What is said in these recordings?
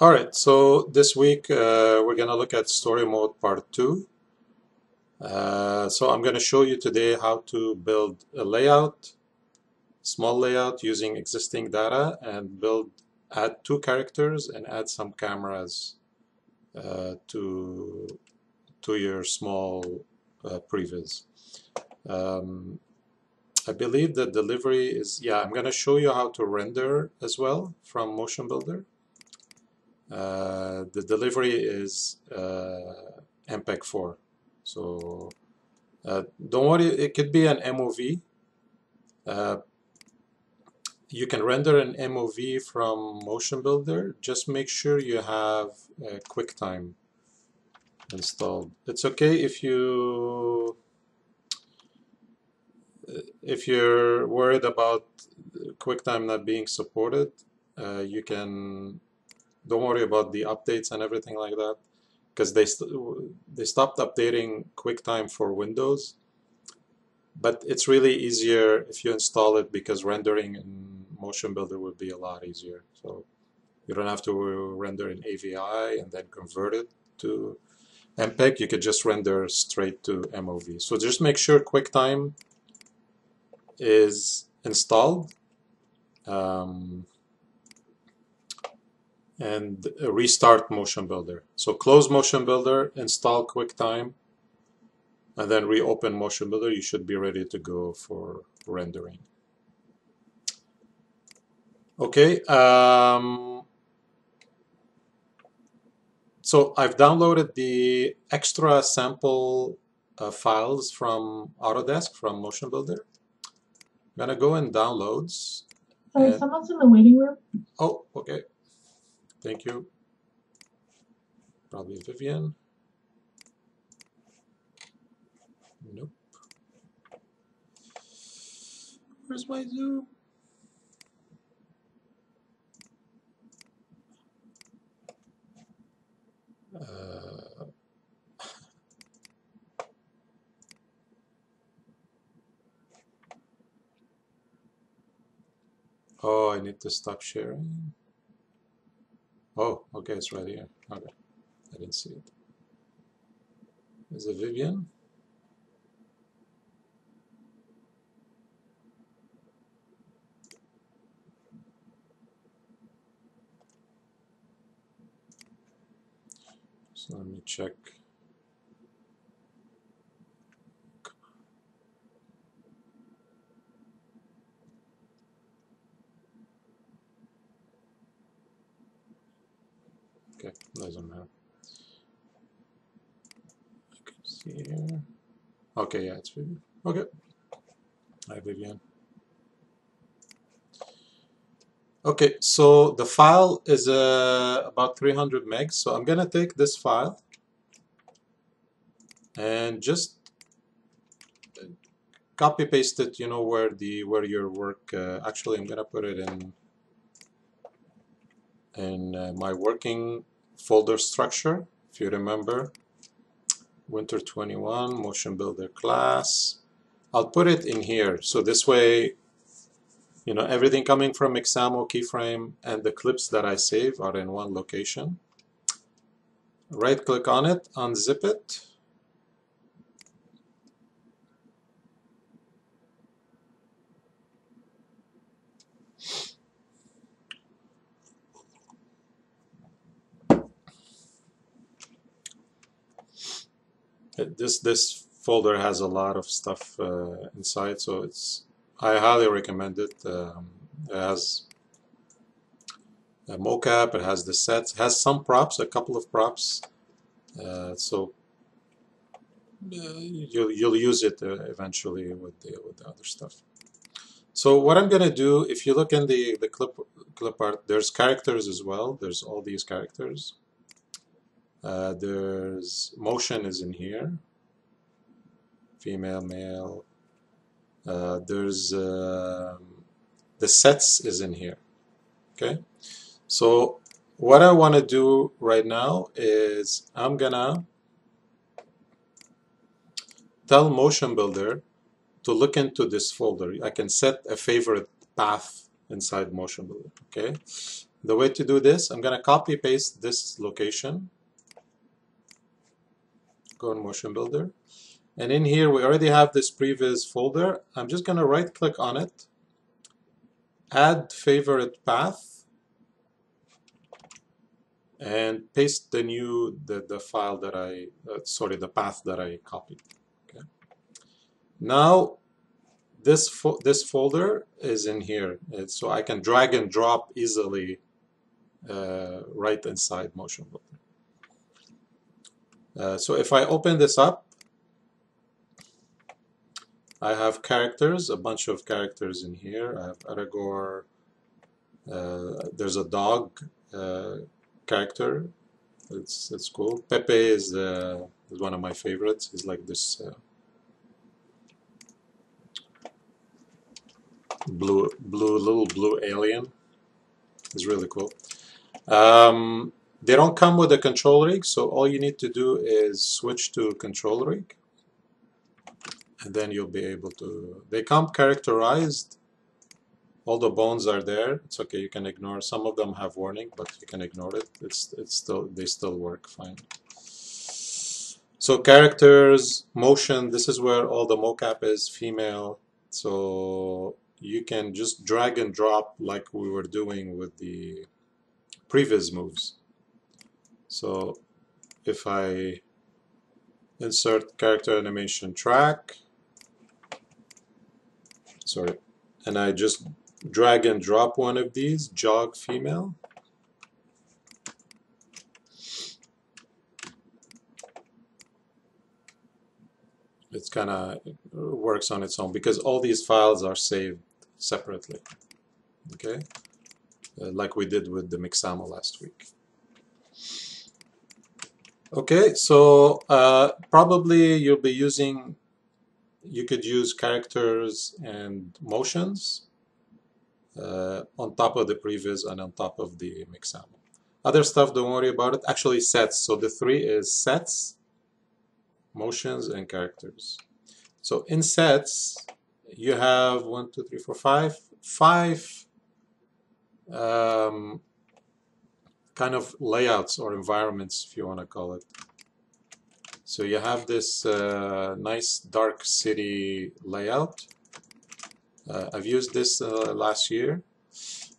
All right, so this week we're going to look at story mode part 2. So I'm going to show you today how to build a layout, small layout using existing data, and add 2 characters and add some cameras to your small previs. I believe the delivery is, I'm going to show you how to render as well from Motionbuilder. The delivery is MPEG-4, so don't worry, it could be an MOV. You can render an MOV from Motionbuilder. Just make sure you have QuickTime installed. It's okay if you're worried about QuickTime not being supported. You can. Don't worry about the updates and everything like that, because they stopped updating QuickTime for Windows. But it's really easier if you install it, because rendering in Motionbuilder would be a lot easier. So you don't have to render in AVI and then convert it to MPEG. You could just render straight to MOV. So just make sure QuickTime is installed. And restart Motionbuilder. So close Motionbuilder, install QuickTime, and then reopen Motionbuilder. You should be ready to go for rendering. Okay. So I've downloaded the extra sample files from Autodesk, from Motionbuilder. I'm gonna go in Downloads. Sorry, someone's in the waiting room. Oh, okay. Thank you. Probably Vivian. Nope. Where's my Zoom? Oh, I need to stop sharing. Oh, okay, it's right here. Okay, I didn't see it. Is it Vivian? So let me check. Okay, doesn't matter. I can see here. Okay, yeah, it's Vivian. Okay. Hi, Vivian. Okay, so the file is about 300 megs. So I'm gonna take this file and just copy paste it. You know where your work. Actually, I'm gonna put it in my working folder structure. If you remember, Winter 21 Motionbuilder class. I'll put it in here, so this way, you know, everything coming from Examo keyframe and the clips that I save are in one location. Right click on it, unzip it. This folder has a lot of stuff inside, so I highly recommend it. It has a mocap, it has the sets, it has some props, a couple of props. So you'll use it eventually with the other stuff. So what I'm gonna do, if you look in the clip art, there's characters as well. There's all these characters. There's motion is in here. Female, male. There's the sets is in here. Okay. So what I want to do right now is I'm gonna tell Motionbuilder to look into this folder. I can set a favorite path inside Motionbuilder. Okay. the way to do this, I'm going to copy paste this location. Go in Motionbuilder. And in here, we already have this previous folder. I'm just going to right click on it, add favorite path, and paste the file that I, the path that I copied. Okay. Now, this folder is in here. So I can drag and drop easily right inside Motionbuilder. So if I open this up, I have characters, a bunch of characters in here. I have Aragorn. There's a dog character. It's cool. Pepe is one of my favorites. He's like this little blue alien. It's really cool. They don't come with a control rig, so all you need to do is switch to control rig, and then you'll be able to. They come characterized. All the bones are there. It's okay. You can ignore. Some of them have warning, but you can ignore it. They still work fine. So characters, motion. This is where all the mocap is female. So you can just drag and drop like we were doing with the previous moves. So if I insert character animation track, sorry, and I just drag and drop one of these, jog female, it's kind of works on its own because all these files are saved separately, okay, like we did with the Mixamo last week. Okay, so probably you'll be using, you could use characters and motions on top of the previous and on top of the Mixamo. Other stuff, don't worry about it. Actually, sets. So the three is sets, motions, and characters. So in sets, you have 1, 2, 3, 4, 5 kind of layouts or environments, if you want to call it. So you have this nice dark city layout. I've used this last year.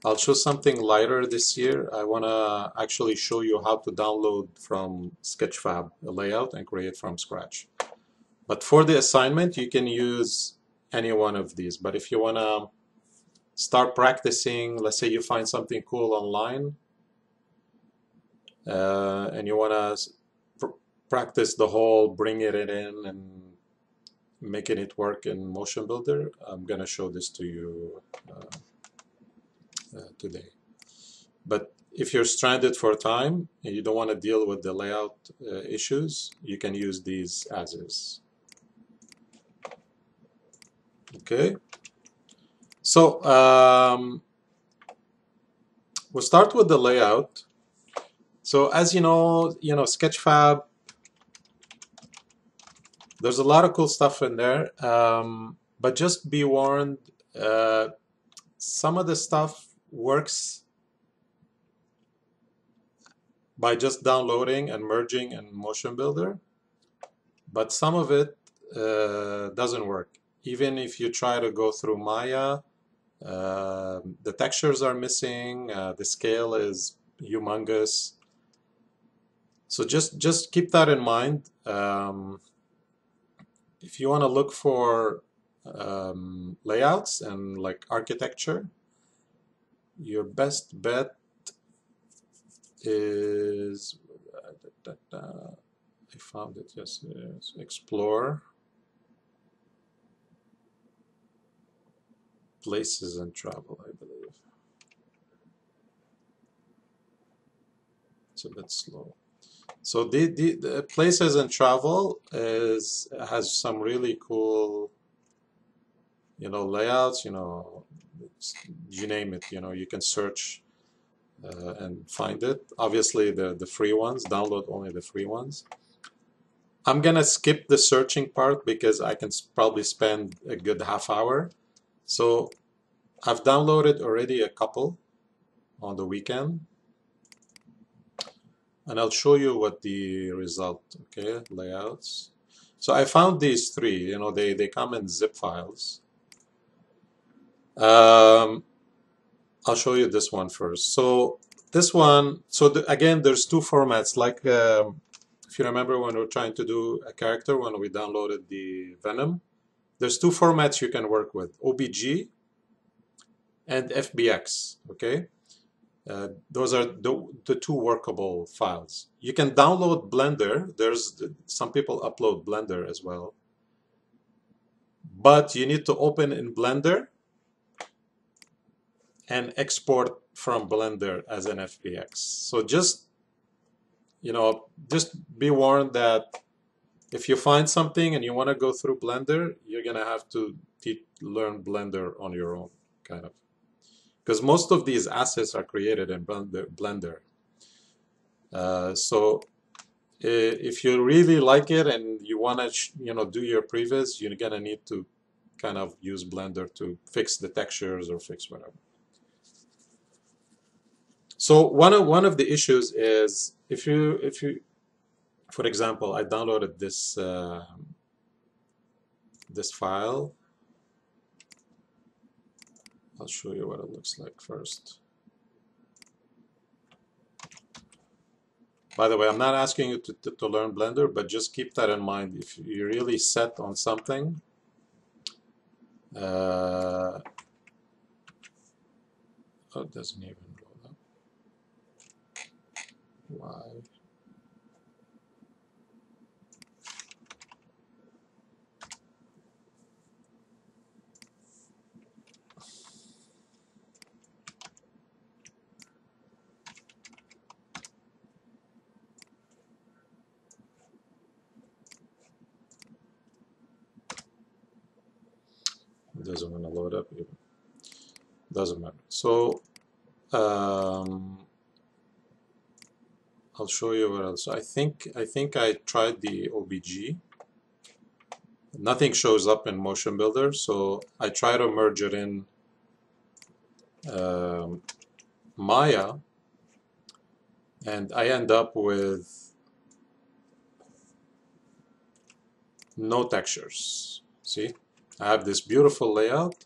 I'll show something lighter this year. I want to actually show you how to download from Sketchfab a layout and create from scratch. But for the assignment, you can use any one of these. But if you want to start practicing, let's say you find something cool online, and you want to practice the whole bringing it in and making it work in Motionbuilder, I'm going to show this to you today. But if you're stranded for time and you don't want to deal with the layout issues, you can use these as is. Okay. So we'll start with the layout. So as you know, Sketchfab, there's a lot of cool stuff in there, but just be warned, some of the stuff works by just downloading and merging in Motionbuilder, but some of it doesn't work. Even if you try to go through Maya, the textures are missing, the scale is humongous. So just keep that in mind. If you want to look for layouts and like architecture, your best bet is, I found it, yes, explore places and travel, I believe. It's a bit slow. So the places and travel has some really cool, layouts, you name it, you can search and find it. Obviously the free ones, download only the free ones. I'm gonna skip the searching part because I can probably spend a good half hour. So I've downloaded already a couple on the weekend, and I'll show you what the result. Okay, layouts. So I found these three. You know, they come in zip files. I'll show you this one first. So this one, so again, there's two formats. Like if you remember when we were trying to do a character when we downloaded the Venom, there's two formats you can work with: OBG and FBX. Okay, those are the two workable files. You can download Blender. There's some people upload Blender as well, but you need to open in Blender and export from Blender as an FBX. So just, you know, just be warned that if you find something and you want to go through Blender, you're gonna have to learn Blender on your own, kind of, because most of these assets are created in Blender. So if you really like it and you want to, you know, do your previs, you're gonna need to kind of use Blender to fix the textures or fix whatever. So one of the issues is if you for example, I downloaded this this file. I'll show you what it looks like first. By the way, I'm not asking you to learn Blender, but just keep that in mind. If you're really set on something, oh, it doesn't even load up. Why? It doesn't want to load up even. Doesn't matter. So I'll show you what else. I think I tried the OBG. Nothing shows up in Motionbuilder, so I try to merge it in Maya, and I end up with no textures. See, I have this beautiful layout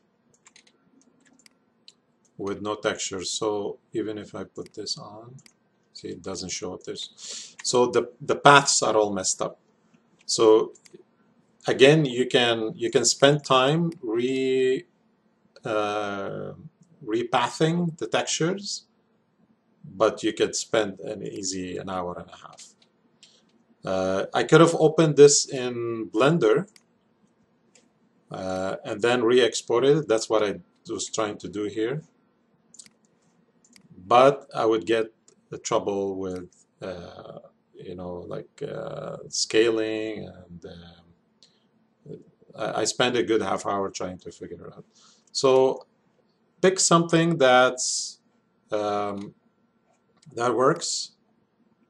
with no textures. So even if I put this on, see, it doesn't show up this. So the paths are all messed up. So again, you can spend time repathing the textures, but you could spend an hour and a half. I could have opened this in Blender and then re-exported it. That's what I was trying to do here. But I would get the trouble with, you know, like scaling, and I spent a good half hour trying to figure it out. So pick something that's that works.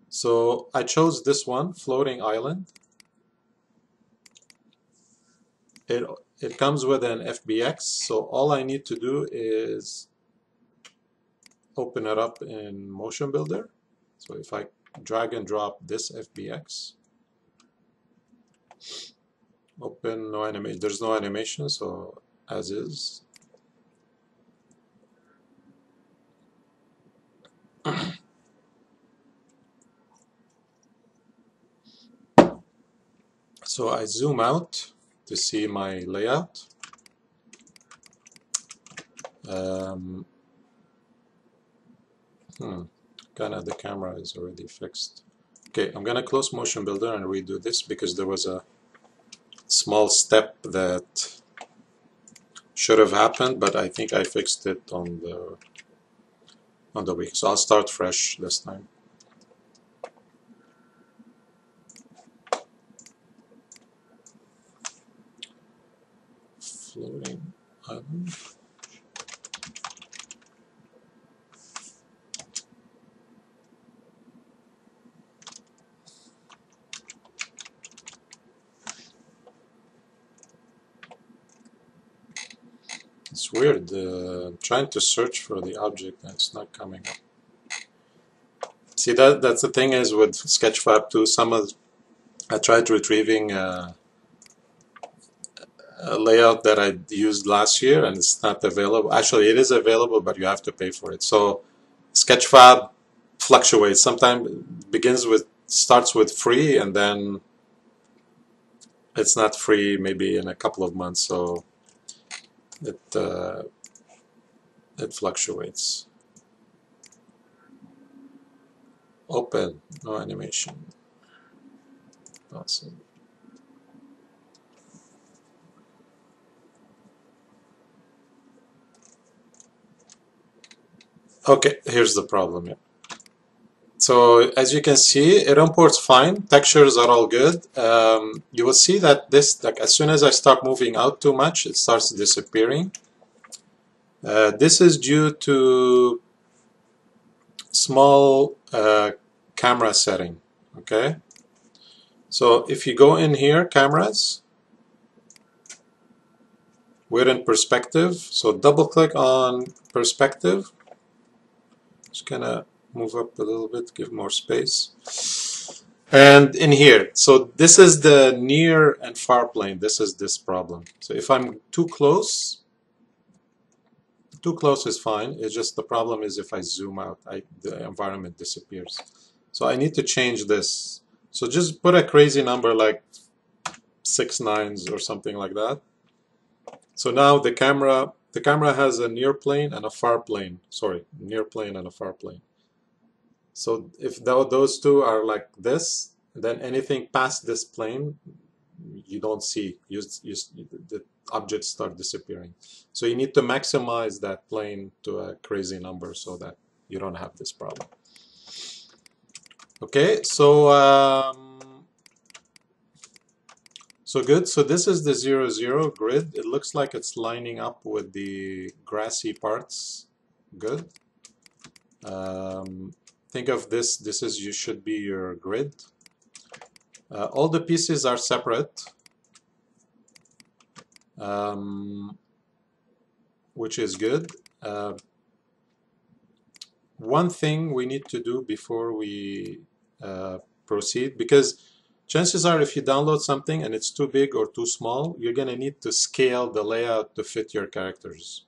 So I chose this one, Floating Island. It comes with an FBX, so all I need to do is open it up in Motionbuilder. So if I drag and drop this FBX, open, no animation, there's no animation, so as is. So I zoom out to see my layout. Kind of the camera is already fixed. Okay, I'm gonna close Motionbuilder and redo this because there was a small step that should have happened, but I think I fixed it on the week. So I'll start fresh this time. Floating island. Let's It's weird. I'm trying to search for the object and it's not coming up. See, that's the thing is with Sketchfab too. I tried retrieving a layout that I used last year and it's not available. Actually, it is available, but you have to pay for it. So Sketchfab fluctuates. Sometimes starts with free and then it's not free maybe in a couple of months. So it fluctuates. Open, no animation. Awesome. Okay, here's the problem. So as you can see, it imports fine. Textures are all good. You will see that this, like as soon as I start moving out too much, it starts disappearing. This is due to small camera setting. Okay. So if you go in here, cameras, we're in perspective. So double click on perspective. Just gonna move up a little bit, give more space. And in here, so this is the near and far plane. This is this problem. So if I'm too close is fine. It's just the problem is if I zoom out, the environment disappears. So I need to change this. So just put a crazy number like 6 nines or something like that. So now the camera has a near plane and a far plane. Sorry, near plane and a far plane. So if those two are like this, then anything past this plane, you don't see. The objects start disappearing. So you need to maximize that plane to a crazy number so that you don't have this problem. Okay, so good. So this is the 0, 0 grid. It looks like it's lining up with the grassy parts. Good. Think of this. You should be your grid. All the pieces are separate, which is good. One thing we need to do before we proceed, because chances are if you download something and it's too big or too small, you're going to need to scale the layout to fit your characters.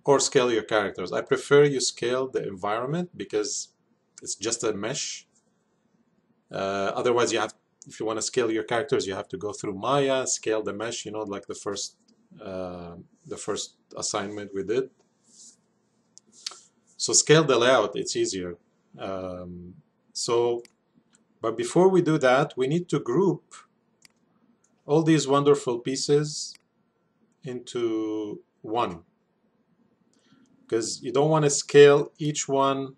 Or scale your characters. I prefer you scale the environment because it's just a mesh. Otherwise, if you want to scale your characters, you have to go through Maya, scale the mesh, like the first assignment we did. So scale the layout, it's easier. But before we do that, we need to group all these wonderful pieces into one. Because you don't want to scale each one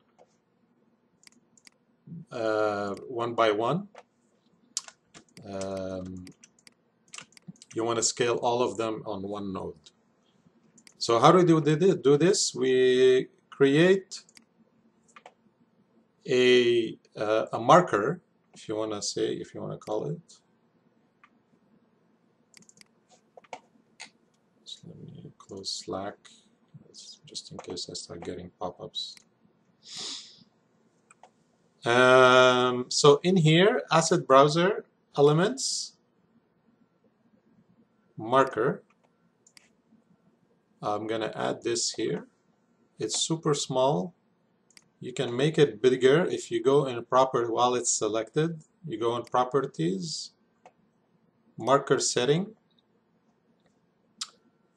one by one. You want to scale all of them on one node. So how do we do this? We create a marker, if you want to call it. So let me close Slack, just in case I start getting pop-ups. So in here, asset browser, elements, marker. I'm going to add this here. It's super small. You can make it bigger if you go in while it's selected. You go in properties, marker setting,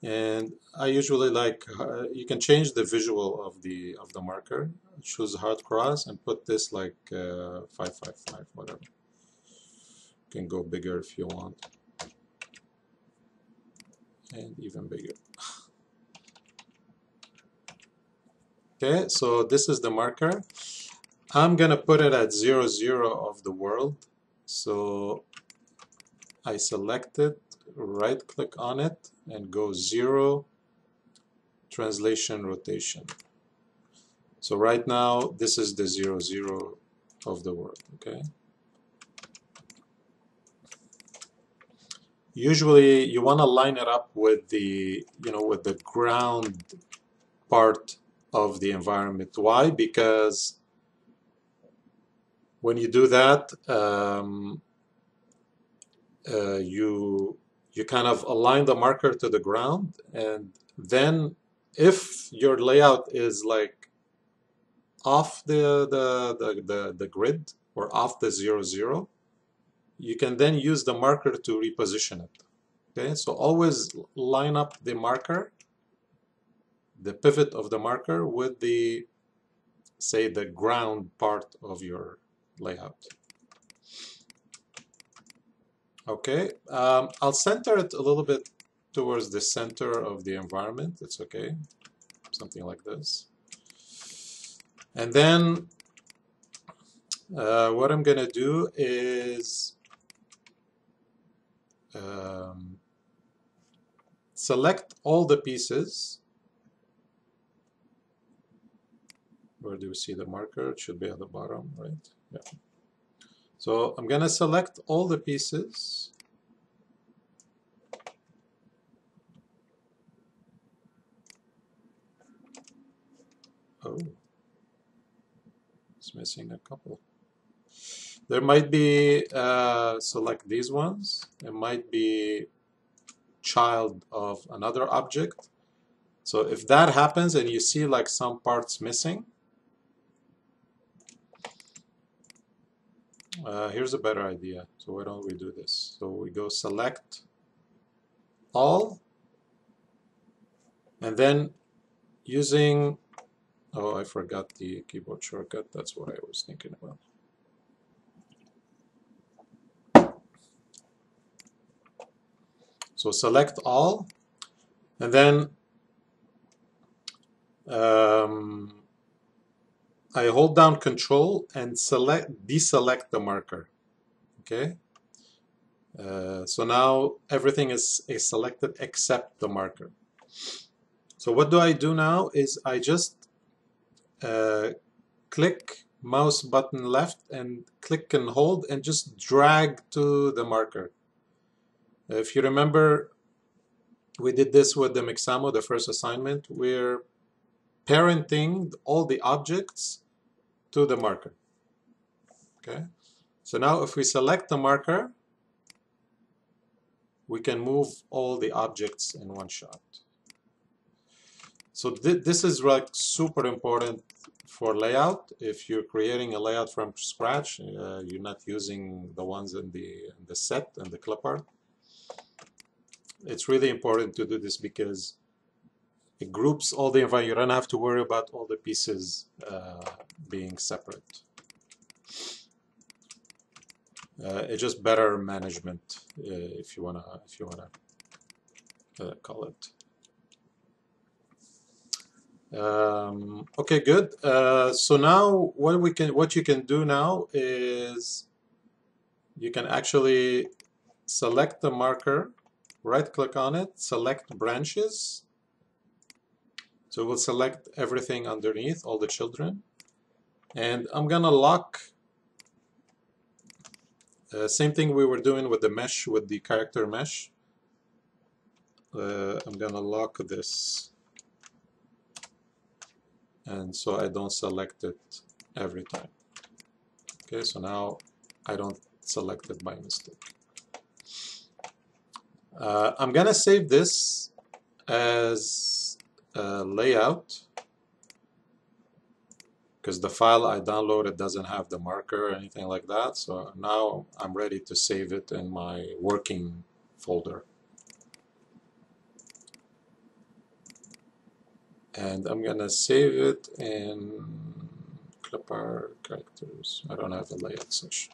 and I usually like you can change the visual of the marker. Choose hard cross and put this like 555, whatever. You can go bigger if you want, and even bigger. Okay, so this is the marker. I'm gonna put it at 0, 0 of the world. So I select it, right click on it, and go 0 translation rotation. So right now this is the 0, 0 of the world. Okay. usually you want to line it up with the, with the ground part of the environment. Why? Because when you do that, you kind of align the marker to the ground, and then if your layout is like off the grid or off the 0, you can then use the marker to reposition it. Okay, so always line up the marker, the pivot of the marker, with the, say, the ground part of your layout. Okay, I'll center it a little bit towards the center of the environment. It's okay, something like this. And then what I'm gonna do is select all the pieces. Where do we see the marker? It should be at the bottom, right? Yeah. So I'm gonna select all the pieces. Oh, it's missing a couple. There might be, select these ones. It might be child of another object. So if that happens and you see like some parts missing, here's a better idea. So why don't we do this? So we go select all, and then using, oh, I forgot the keyboard shortcut. That's what I was thinking about. So select all, and then I hold down Control and deselect the marker. Okay. So now everything is selected except the marker. So what do I do now is I just click mouse button left and click and hold and just drag to the marker. If you remember, we did this with the Mixamo, the first assignment. We're parenting all the objects to the marker. Okay. So now if we select the marker, we can move all the objects in one shot. So this is like super important for layout. If you're creating a layout from scratch, you're not using the ones in the set and the clip art. It's really important to do this because it groups all the environment. You don't have to worry about all the pieces being separate. It's just better management, if you wanna call it. Okay, good. So now what you can do now is you can actually select the marker, right click on it, select branches. So we'll select everything underneath, all the children. And I'm gonna lock, same thing we were doing with the mesh, with the character mesh. I'm gonna lock this, and so I don't select it every time. Okay, so now I don't select it by mistake. I'm gonna save this as a layout because the file I downloaded doesn't have the marker or anything like that. So now I'm ready to save it in my working folder. And I'm gonna save it in clip art characters. I don't have a layout section.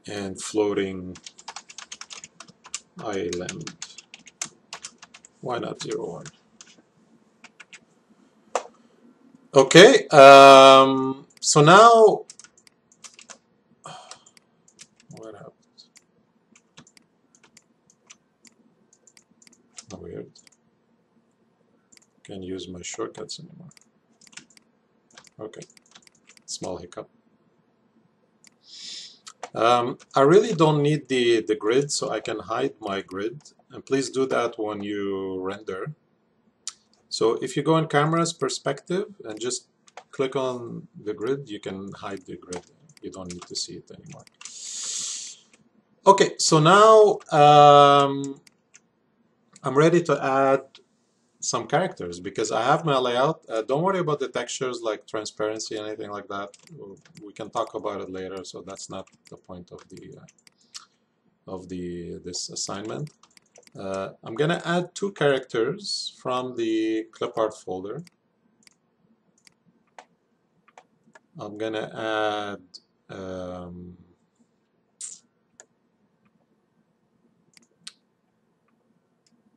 And floating island. Why not 01? Okay, so now what happened? Weird. Can't use my shortcuts anymore. Okay, small hiccup. I really don't need the grid, so I can hide my grid. And please do that when you render. So if you go in camera's perspective and just click on the grid, you can hide the grid. You don't need to see it anymore. Okay, so now I'm ready to add some characters because I have my layout. Don't worry about the textures like transparency, anything like that. We can talk about it later, so that's not the point of this assignment. I'm gonna add two characters from the clip art folder. I'm gonna add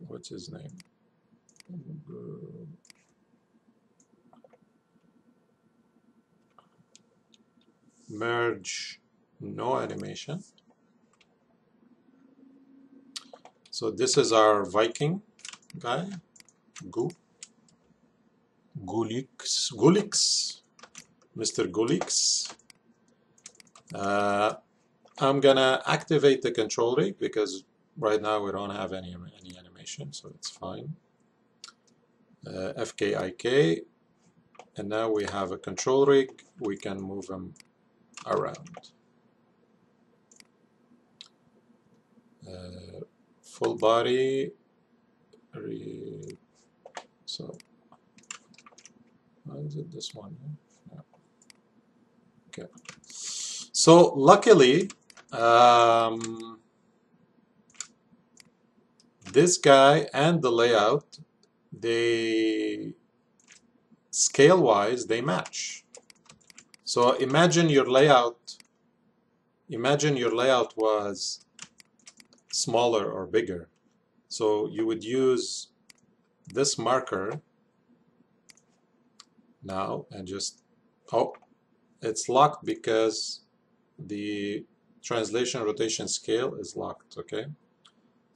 what's his name? Merge no animation. So this is our Viking guy, Gulix, Mr. Gulix. I'm gonna activate the control rig because right now we don't have any animation, so it's fine. FKIK, and now we have a control rig. We can move him around. Full body. So, is it this one? Yeah. Okay. So luckily, this guy and the layout, they scale-wise they match. So imagine your layout was smaller or bigger. So you would use this marker now and just, oh, it's locked because the translation rotation scale is locked, okay?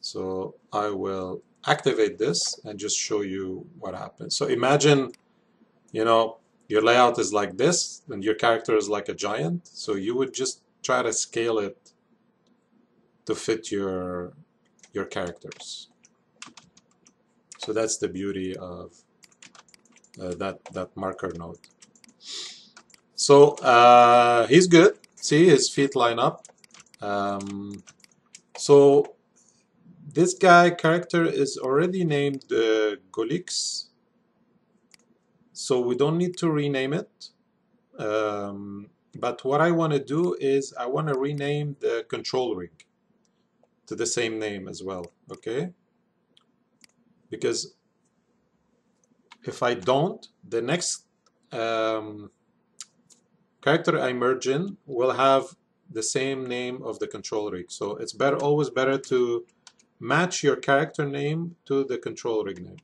So I will activate this and just show you what happens. So imagine, you know, your layout is like this and your character is like a giant. So you would just try to scale it to fit your characters. So that's the beauty of that marker node. So he's good. See, his feet line up. So this guy character is already named Golix, so we don't need to rename it. But what I want to do is I want to rename the control rig to the same name as well, okay? Because if I don't, the next character I merge in will have the same name of the control rig. So it's always better to match your character name to the control rig name.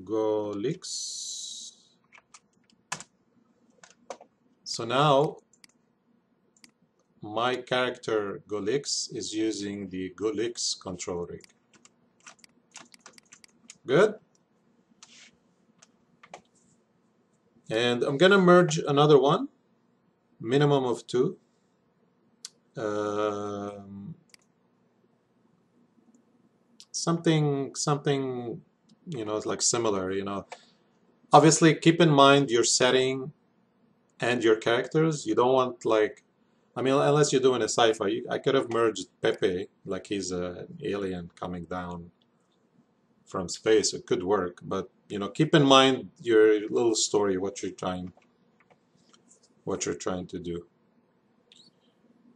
Golix. So now my character Golix is using the Golix control rig. Good. And I'm gonna merge another one, minimum of 2. Something, you know, like similar, you know. Obviously, keep in mind your setting and your characters. You don't want, like, I mean, unless you're doing a sci-fi, I could have merged Pepe, like he's an alien coming down from space. It could work, but you know, keep in mind your little story, what you're trying to do.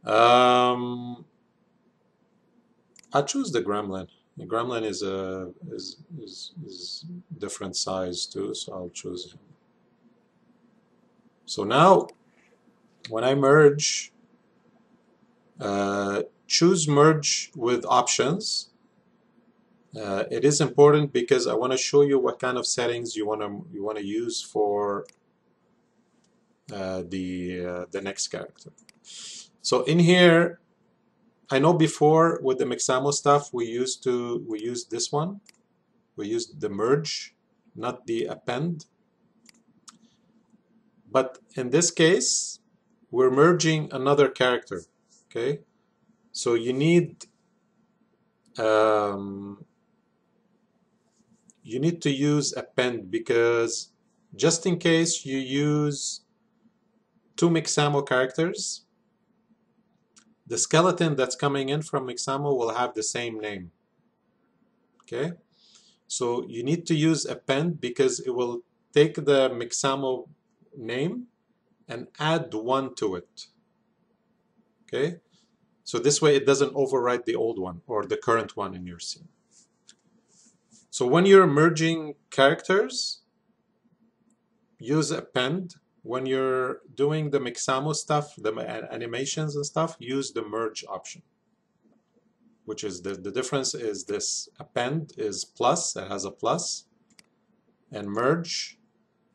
I choose the Gremlin. The Gremlin is different size too, so I'll choose him. So now, when I merge, choose merge with options. It is important because I want to show you what kind of settings you want to use for the next character. So in here, I know before with the Mixamo stuff we used this one. We used the merge, not the append. But in this case, we're merging another character. Okay, so you need to use append, because just in case you use two Mixamo characters, the skeleton that's coming in from Mixamo will have the same name. Okay, so you need to use append because it will take the Mixamo name and add one to it. Okay, so this way it doesn't overwrite the old one or the current one in your scene. So when you're merging characters, use append. When you're doing the Mixamo stuff, the animations and stuff, use the merge option, which is the difference is this: append is plus, it has a plus, and merge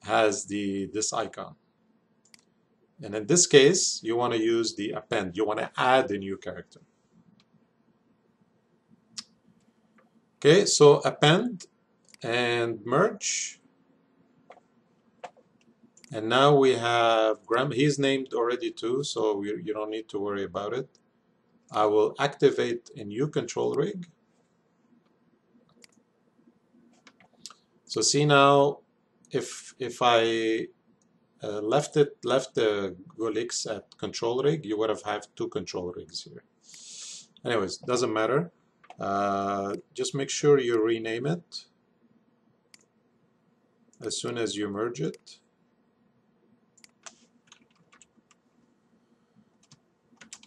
has this icon. And in this case, you want to use the append. You want to add a new character. Okay, so append and merge. And now we have Gremlin. He's named already too, so you don't need to worry about it. I will activate a new control rig. So see now, if I left the Golix at control rig, you would have had two control rigs here. Anyways, doesn't matter. Just make sure you rename it as soon as you merge it.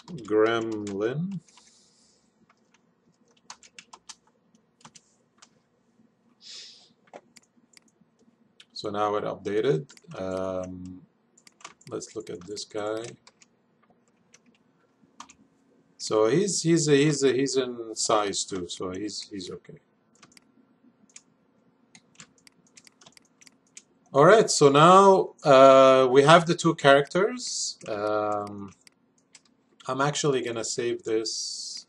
Gremlin. So now it updated. Let's look at this guy. So he's in size too, so he's okay. All right, so now we have the two characters. I'm actually gonna save this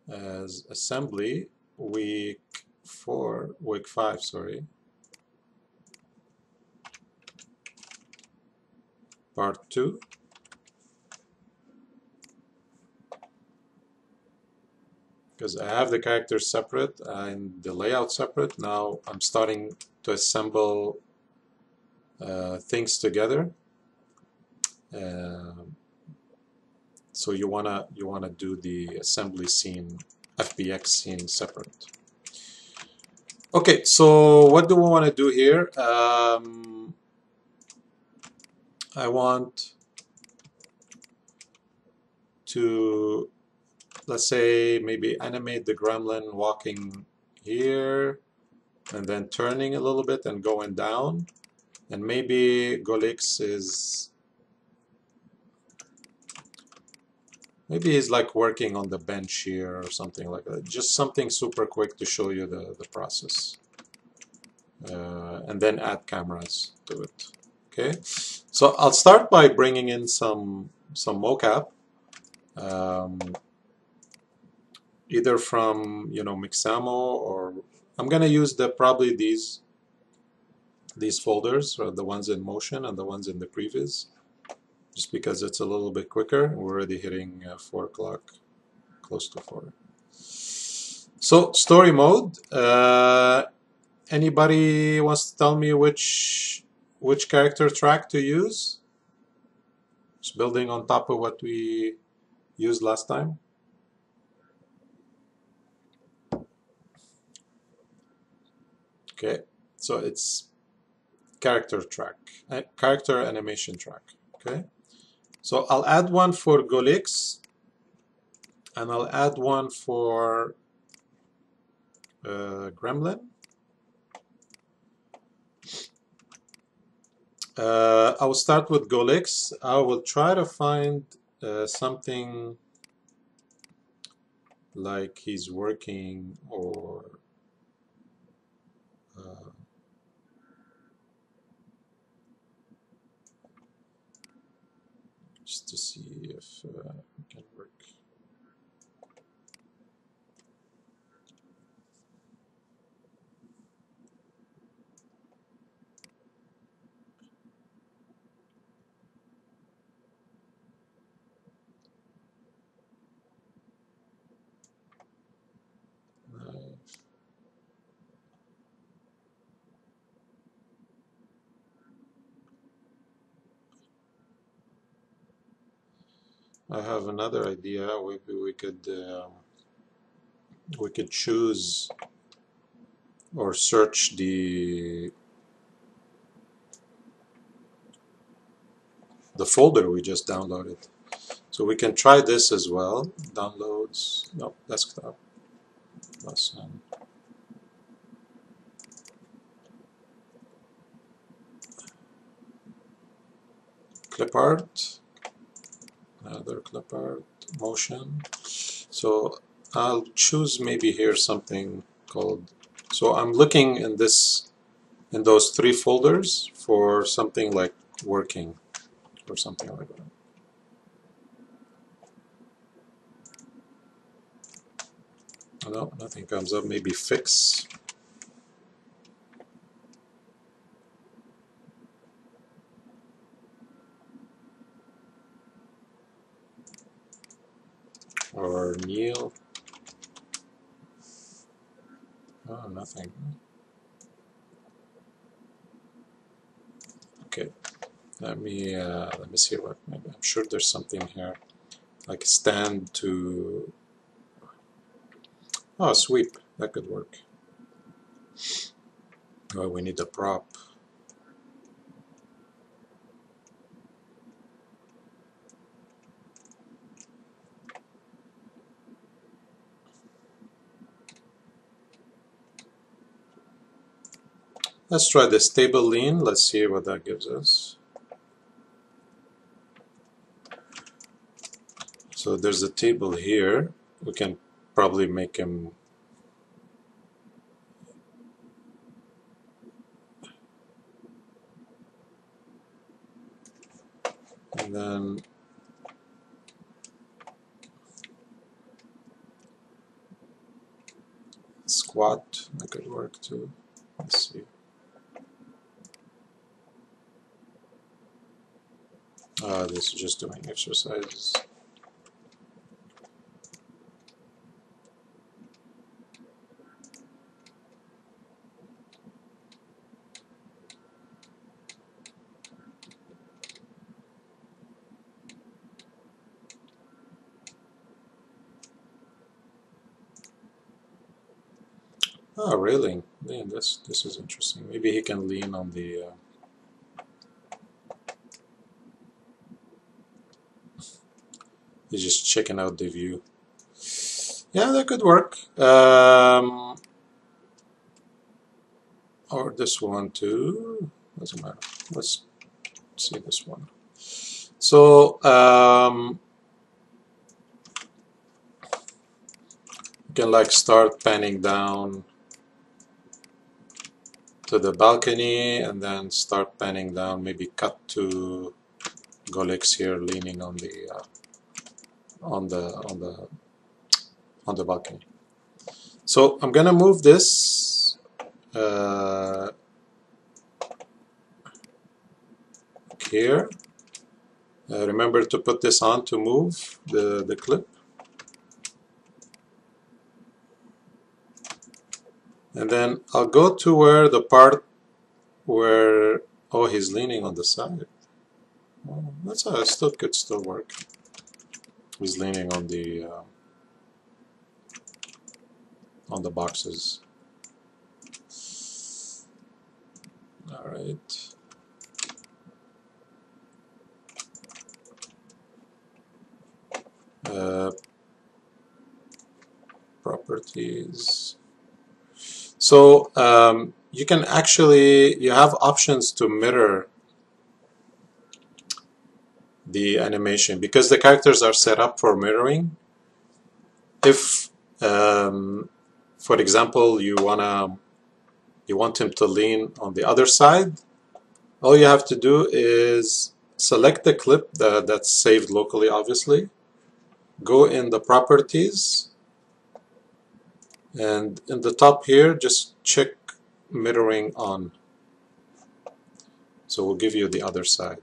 as assembly week 5, sorry. Part 2. Because I have the characters separate and the layout separate. Now I'm starting to assemble things together. So you wanna do the assembly scene, FBX scene separate. Okay, so what do we want to do here? I want to, let's say, maybe animate the gremlin walking here and then turning a little bit and going down, and maybe Golix is, maybe he's like working on the bench here or something like that. Just something super quick to show you the process, and then add cameras to it. Okay, so I'll start by bringing in some mocap, either from Mixamo, or I'm gonna use probably these folders, or the ones in Motion and the ones in the previs, just because it's a little bit quicker. We're already hitting 4 o'clock, close to 4. So story mode. Anybody wants to tell me which character track to use? Just building on top of what we used last time. Okay, so it's character track, character animation track. Okay, so I'll add one for Golix, and I'll add one for Gremlin. I will start with Golix. I will try to find something like he's working, or just to see if it can work. I have another idea. Maybe we could choose or search the folder we just downloaded. So we can try this as well. Downloads, no, desktop, lesson. Clip art, another clip art, motion. So I'll choose maybe here something called, so I'm looking in those 3 folders for something like working or something like that. No, nothing comes up. Maybe fix. Or Neil. Oh, nothing. Okay, let me see what. Maybe I'm sure there's something here, like stand to. Oh, sweep. That could work. Oh, we need a prop. Let's try the stable lean. Let's see what that gives us. So there's a table here. We can probably make him. And then squat, that could work too. Let's see. This is just doing exercises. Oh, really? Man, this is interesting. Maybe he can lean on the. He's just checking out the view. Yeah, that could work. Or this one too. Doesn't matter. Let's see this one. So you can like start panning down to the balcony and then start panning down. Maybe cut to Golix here leaning on the balcony. So I'm gonna move this here. Remember to put this on to move the clip. And then I'll go to where the part where, oh, he's leaning on the side. Oh, that's could still work. He's leaning on the boxes. All right. Properties. So you can actually, you have options to mirror the animation because the characters are set up for mirroring. If, for example, you want him to lean on the other side, all you have to do is select the clip that's saved locally, obviously. Go in the properties, and in the top here, just check mirroring on. So we'll give you the other side.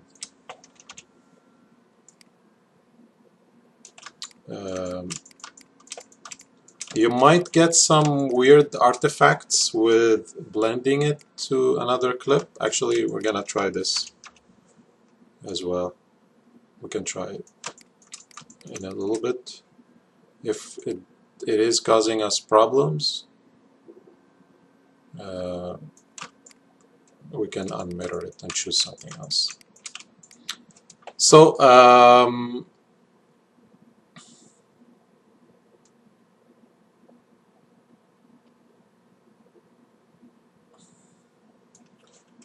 You might get some weird artifacts with blending it to another clip. Actually, we're gonna try this as well. We can try it. in a little bit. If it is causing us problems, we can unmirror it and choose something else. So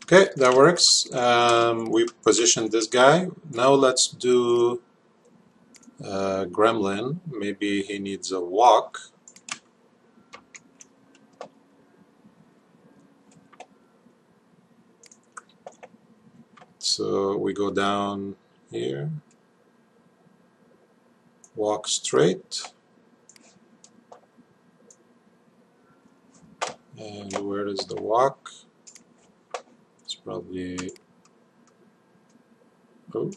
okay, that works. We positioned this guy. Now let's do Gremlin. Maybe he needs a walk. So we go down here, walk straight, and where is the walk? It's probably, oh,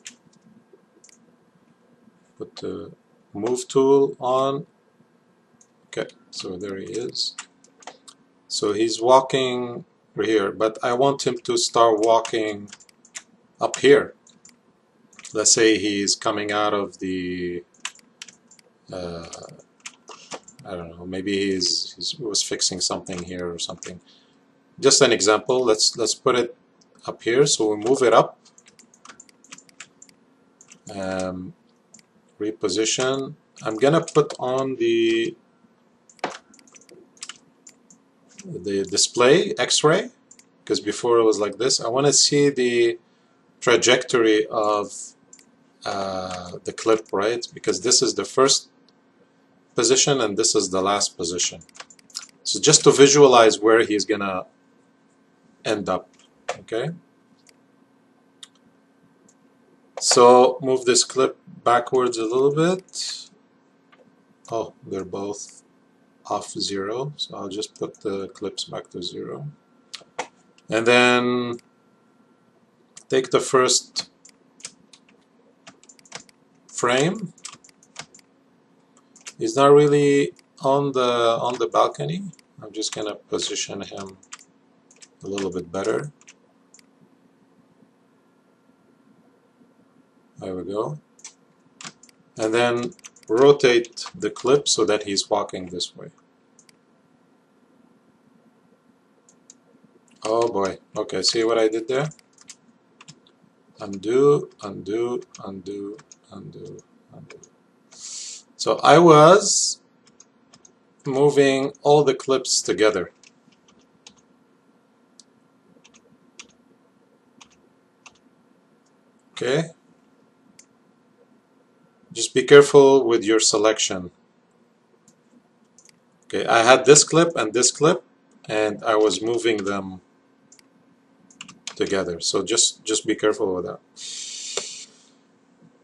put the move tool on. Okay, so there he is. So he's walking here, but I want him to start walking up here. Let's say he's coming out of the I don't know, maybe he was fixing something here or something. Just an example. Let's put it up here. So we move it up, reposition. I'm gonna put on the display X-ray, because before it was like this. I want to see the trajectory of the clip, right? Because this is the first position and this is the last position. So just to visualize where he's gonna end up. Okay. So move this clip backwards a little bit. Oh, they're both off 0. So I'll just put the clips back to 0. And then take the first frame. He's not really on the balcony. I'm just gonna position him a little bit better. There we go. And then rotate the clip so that he's walking this way. Oh boy. Okay, see what I did there? Undo, undo, undo, undo, undo. So I was moving all the clips together. Okay. Just be careful with your selection. Okay, I had this clip, and I was moving them together. So just be careful with that.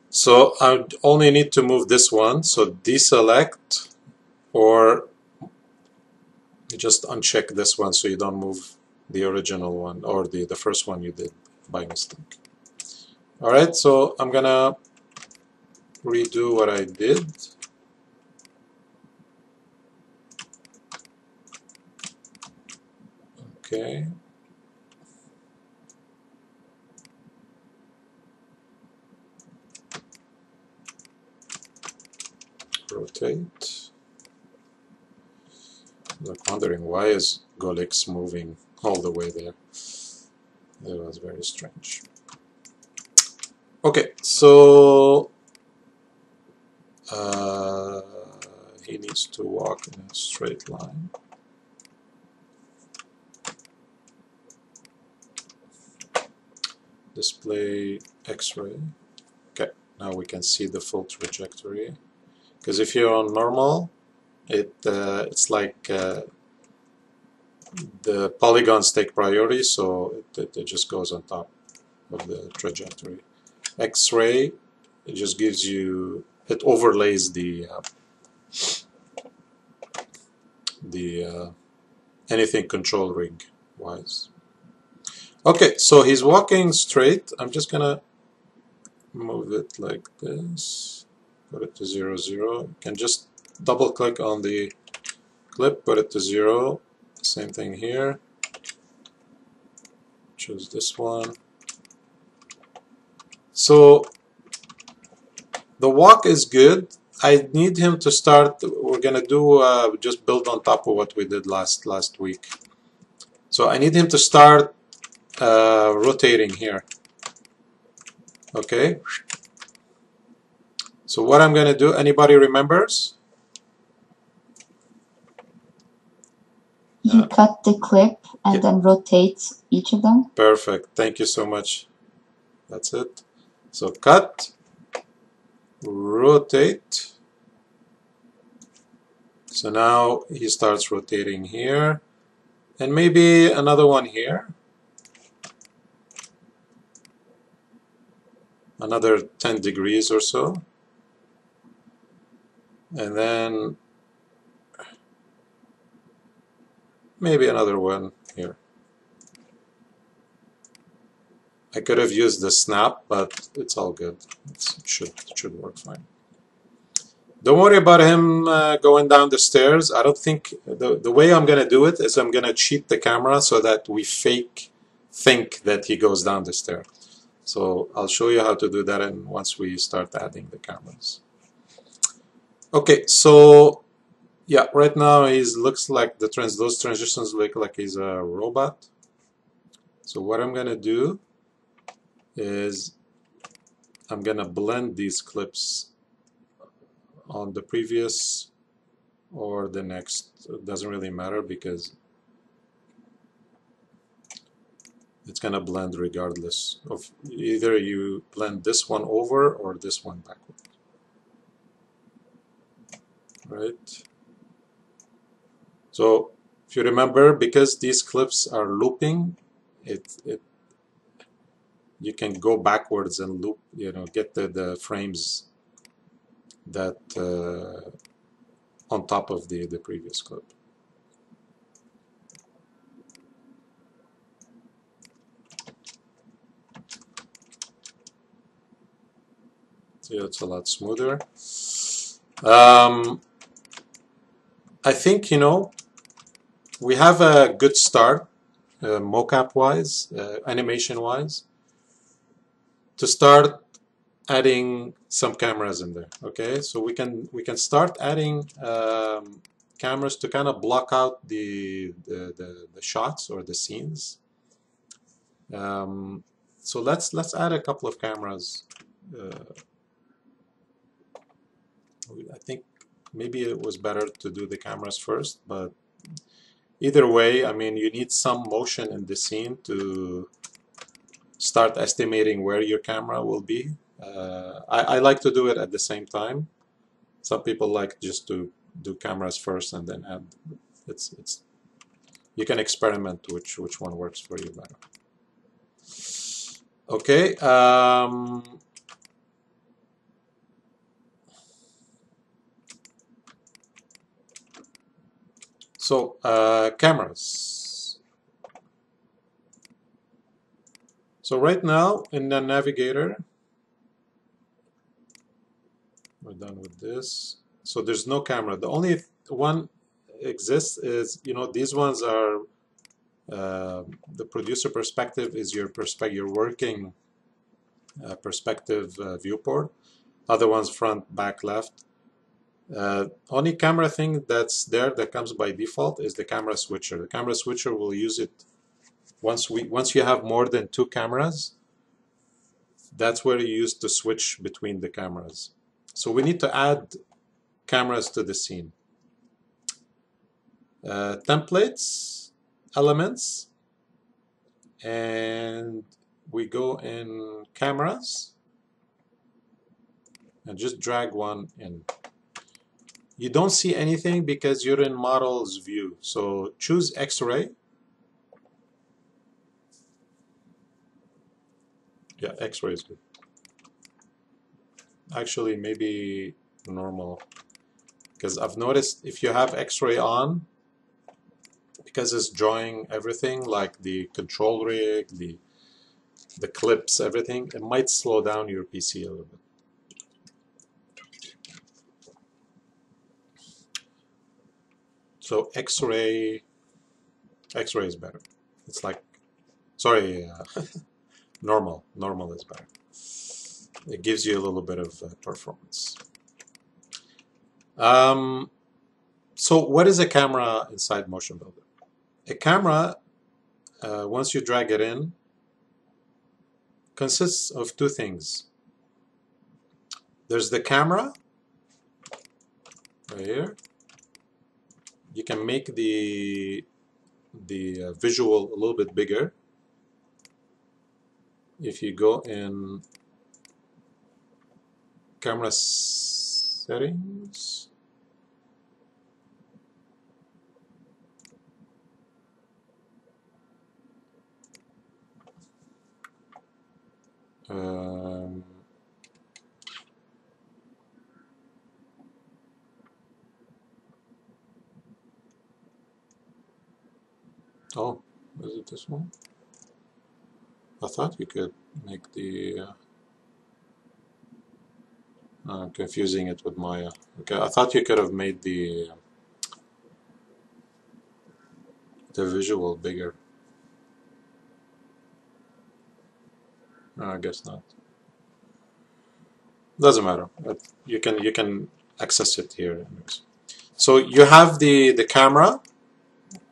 So I only need to move this one. So deselect, or just uncheck this one so you don't move the original one or the first one you did by mistake. All right, so I'm gonna redo what I did. Okay. Rotate. I'm wondering why is Golix moving all the way there. It was very strange. Okay, so he needs to walk in a straight line. Display X-ray. Okay, now we can see the full trajectory. Because if you're on normal, it's like the polygons take priority, so it just goes on top of the trajectory. X-ray, it just gives you, it overlays the anything control rig wise. Okay, so he's walking straight. I'm just gonna move it like this, put it to 0, 0. You can just double click on the clip, put it to 0. Same thing here. Choose this one. So the walk is good. I need him to start. We're gonna do just build on top of what we did last week. So I need him to start rotating here. Okay. So what I'm gonna do? Anybody remembers? You cut the clip and then rotate each of them. Perfect. Thank you so much. That's it. So cut, rotate. So now he starts rotating here, and maybe another one here. Another 10 degrees or so. And then maybe another one here. I could have used the snap, but it's all good. It should work fine. Don't worry about him going down the stairs. I don't think the way I'm gonna do it is I'm gonna cheat the camera so that we think that he goes down the stairs. So I'll show you how to do that, and once we start adding the cameras. Okay, so yeah, right now he looks like those transitions look like he's a robot. So what I'm gonna do is I'm gonna blend these clips on the previous or the next. It doesn't really matter because it's gonna blend regardless of either you blend this one over or this one backward. Right? So if you remember, because these clips are looping, you can go backwards and loop, get the frames that on top of the previous clip. So it's a lot smoother. I think, we have a good start, mocap-wise, animation-wise, to start adding some cameras in there. Okay, so we can start adding cameras to kind of block out the shots or the scenes. So let's add a couple of cameras. I think maybe it was better to do the cameras first, but either way, I mean, you need some motion in the scene to start estimating where your camera will be. I like to do it at the same time. Some people like just to do cameras first and then add. You can experiment which one works for you better. Okay. So cameras. So right now in the navigator, we're done with this. So there's no camera. The only one exists is, these ones are the producer perspective is your working perspective viewport. Other ones front, back, left. Only camera thing that's there that comes by default is the camera switcher. The camera switcher will use it once you have more than 2 cameras. That's where you use to switch between the cameras. So we need to add cameras to the scene. Templates, elements, and we go in cameras and just drag one in. You don't see anything because you're in models view. So choose X-ray. Yeah, X-ray is good. Actually, maybe normal, because I've noticed if you have X-ray on, because it's drawing everything like the control rig, the clips, everything, it might slow down your PC a little bit. So X-ray is better. It's like, sorry, normal is better. it gives you a little bit of performance. So what is a camera inside Motionbuilder? A camera, once you drag it in, consists of two things. There's the camera right here. You can make the visual a little bit bigger if you go in camera settings. Oh, is it this one? I thought you could make the I'm confusing it with Maya. Okay, I thought you could have made the visual bigger. No, I guess not. Doesn't matter. You can access it here. So you have the camera,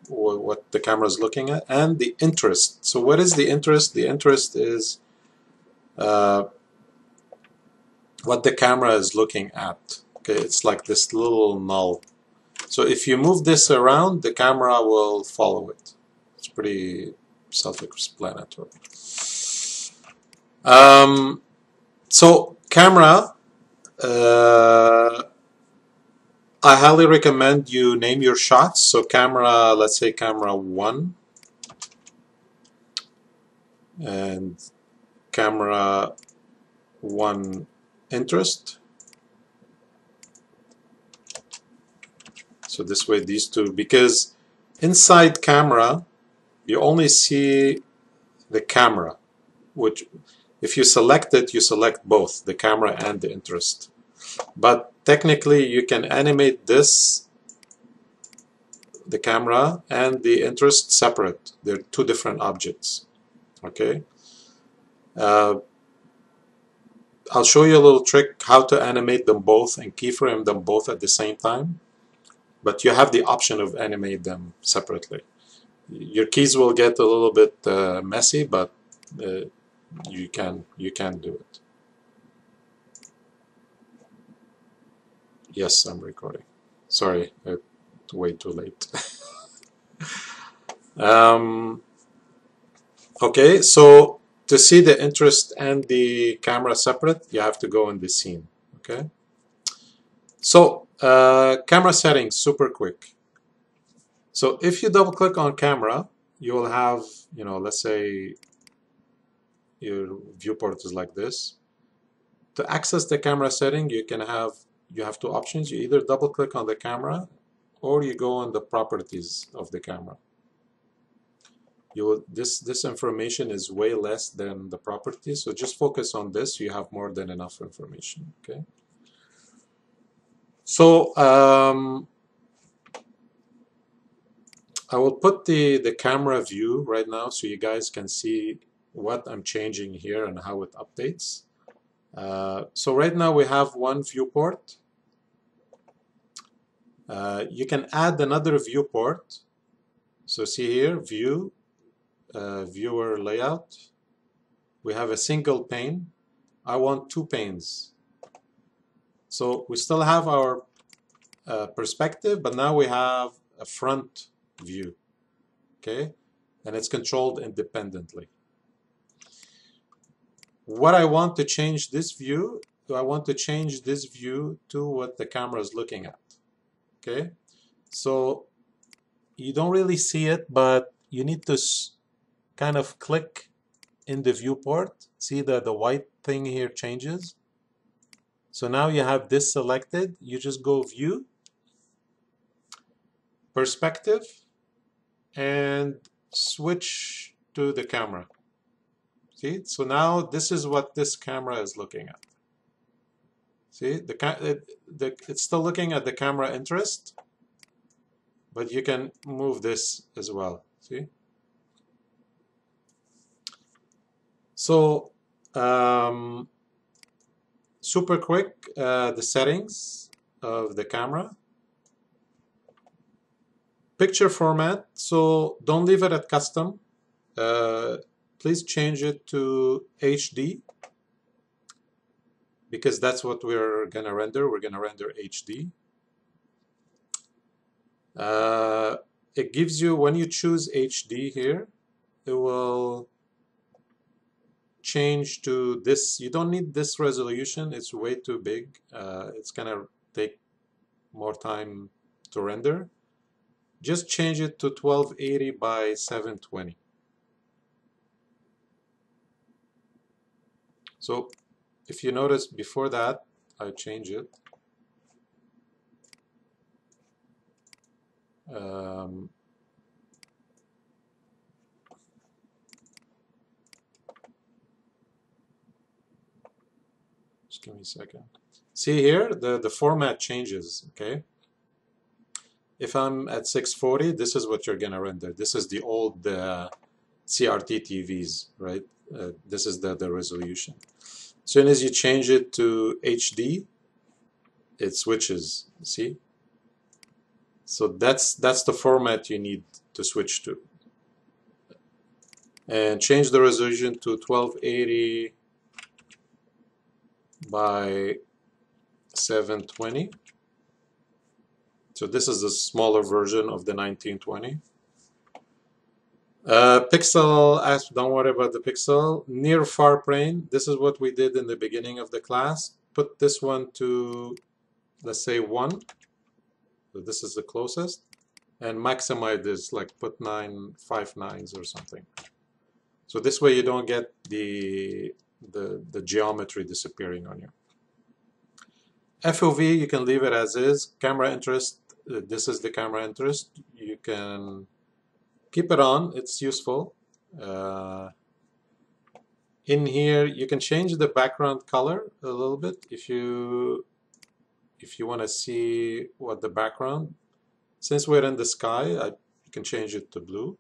or what the camera is looking at, and the interest. So what is the interest? The interest is what the camera is looking at. Okay, it's like this little null. So if you move this around, the camera will follow it. It's pretty self-explanatory. So camera, I highly recommend you name your shots. So camera, let's say camera 1, and camera 1 interest. So this way these two, because inside camera you only see the camera, which if you select it, you select both the camera and the interest. But technically you can animate this, the camera and the interest, separate. They're two different objects. Okay. I'll show you a little trick how to animate them both and keyframe them both at the same time. But you have the option of animate them separately. Your keys will get a little bit messy, but you can do it. Yes, I'm recording. Sorry, it's way too late. Okay, so to see the interest and the camera separate, you have to go in the scene. Okay. So camera settings, super quick. So if you double click on camera, you will have, let's say your viewport is like this. To access the camera setting, you have two options. You either double click on the camera or you go on the properties of the camera. This information is way less than the properties, so just focus on this. You have more than enough information. Okay. So I will put the camera view right now so you guys can see what I'm changing here and how it updates. So right now we have one viewport. You can add another viewport. So see here, view, viewer layout. We have a single pane. I want two panes. So we still have our perspective, but now we have a front view. Okay, and it's controlled independently. What I want to change this view, I want to change this view to what the camera is looking at. Okay, so you don't really see it, but you need to kind of click in the viewport. See that the white thing here changes. So now you have this selected. You just go view, perspective, and switch to the camera. See, so now this is what this camera is looking at. See, it's still looking at the camera interest, but you can move this as well. See, so super quick, the settings of the camera. Picture format, so don't leave it at custom. Please change it to HD because that's what we're going to render. We're going to render HD. It gives you, when you choose HD here, it will change to this. You don't need this resolution. It's way too big. It's going to take more time to render. Just change it to 1280 by 720. So if you notice before that, I change it. Just give me a second. See here, the format changes, okay? If I'm at 640, this is what you're gonna render. This is the old CRT TVs, right? This is the resolution. As soon as you change it to HD, it switches, see? So that's the format you need to switch to. And change the resolution to 1280 by 720. So this is a smaller version of the 1920. Pixel, don't worry about the pixel. Near far plane, this is what we did in the beginning of the class. Put this one to, let's say 1. So this is the closest. And maximize this, like put 5 nines or something. So this way you don't get the geometry disappearing on you. FOV, you can leave it as is. Camera interest, this is the camera interest. You can keep it on, it's useful. In here, you can change the background color a little bit if you want to see what the background. Since we're in the sky, you can change it to blue.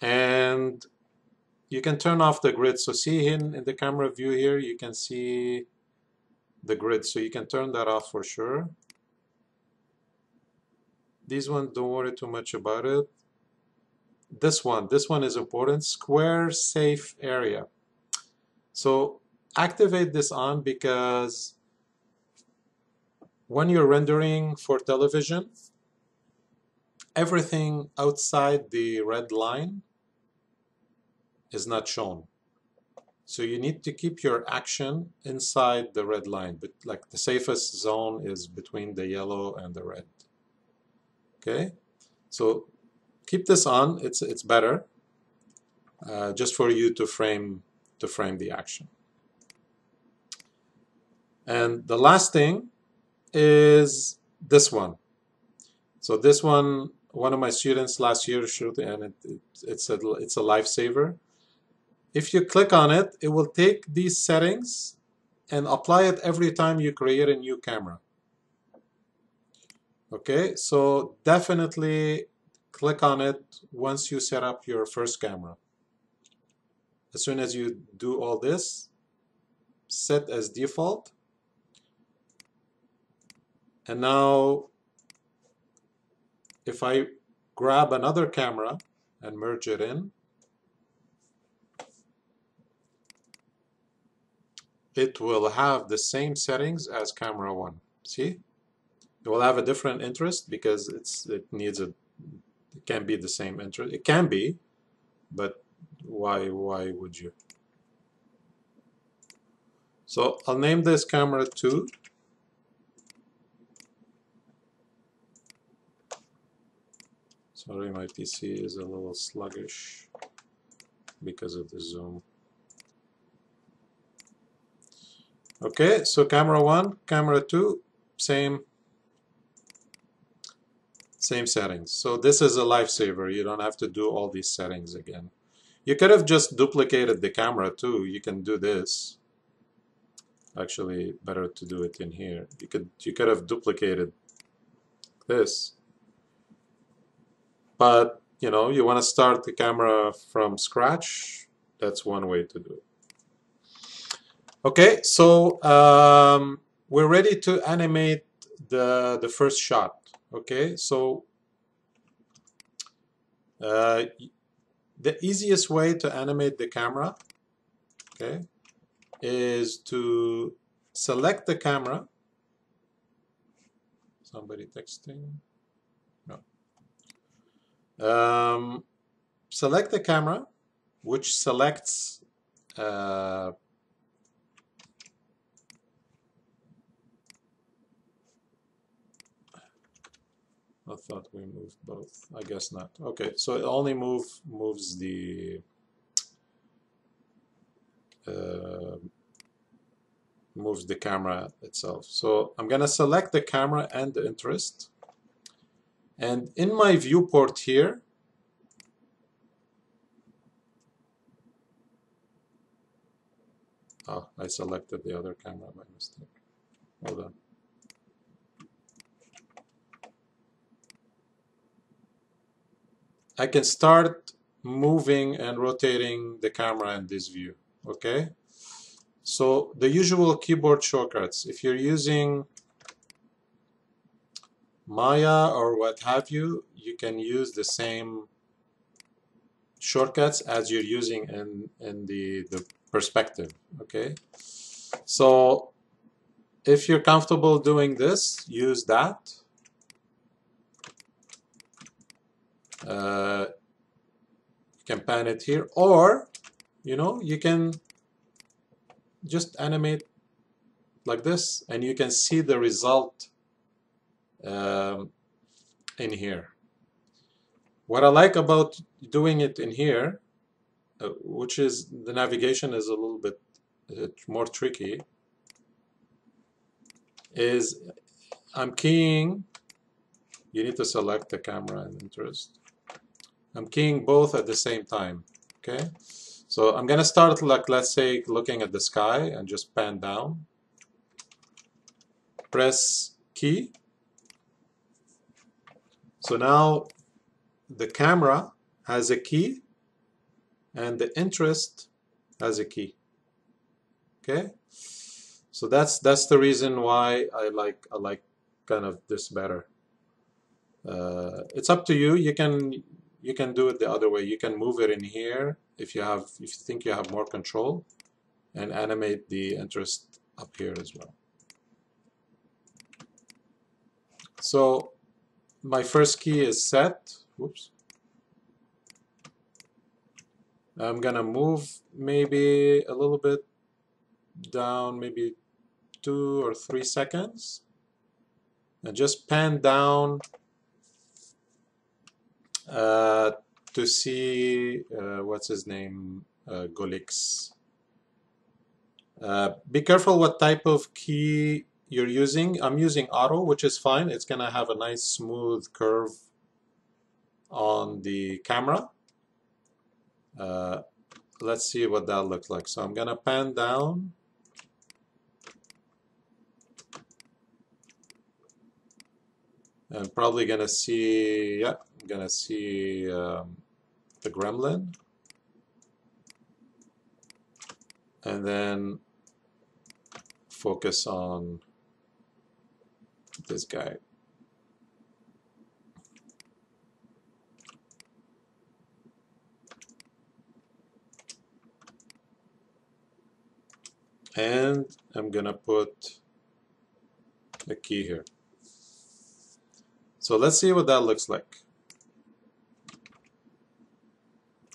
And you can turn off the grid. So see in the camera view here, you can see the grid. So you can turn that off for sure. These ones, don't worry too much about it. This one is important. Square safe area. So activate this on because when you're rendering for television, everything outside the red line is not shown. So you need to keep your action inside the red line, but like the safest zone is between the yellow and the red. Okay, so keep this on. It's better, just for you to frame the action. And the last thing is this one. So this one of my students last year showed, and it's a lifesaver. If you click on it, it will take these settings and apply it every time you create a new camera. Okay, so definitely click on it once you set up your first camera. As soon as you do all this, set as default. And now, if I grab another camera and merge it in, it will have the same settings as camera 1. See? It will have a different interest because it can't be the same interest. It can be, but why would you? So I'll name this camera 2. Sorry, my PC is a little sluggish because of the zoom. Okay, so camera 1, camera 2, same settings. So this is a lifesaver. You don't have to do all these settings again. You could have just duplicated the camera too. You can do this. Actually, better to do it in here. You could have duplicated this. But you know, you want to start the camera from scratch. That's one way to do it. Okay, so we're ready to animate the first shot. Okay, so the easiest way to animate the camera, okay, is to select the camera. Somebody texting? No. Select the camera, which selects I thought we moved both. I guess not. Okay, so it only moves the camera itself. So I'm gonna select the camera and the interest, and in my viewport here, oh, I selected the other camera by mistake. Hold on. I can start moving and rotating the camera in this view. Okay, so the usual keyboard shortcuts, if you're using Maya or what have you, you can use the same shortcuts as you're using in the perspective. Okay, so if you're comfortable doing this, use that. You can pan it here, or you can just animate like this, and you can see the result in here. What I like about doing it in here, which is the navigation is a little bit more tricky, is I'm keying. You need to select the camera and interest. I'm keying both at the same time. Okay, so I'm gonna start like, let's say, looking at the sky and just pan down. Press key. So now the camera has a key and the interest has a key. Okay, so that's the reason why I like kind of this better. It's up to you. You can do it the other way. You can move it in here if you think you have more control, and animate the interest up here as well. So my first key is set. Whoops. I'm gonna move maybe a little bit down, maybe 2 or 3 seconds, and just pan down to see what's his name, Golix. Be careful what type of key you're using. I'm using auto, which is fine. It's gonna have a nice smooth curve on the camera. Let's see what that looks like. So I'm gonna pan down. And probably gonna see, yeah, I'm gonna see the Gremlin. And then focus on this guy. And I'm gonna put a key here. So let's see what that looks like.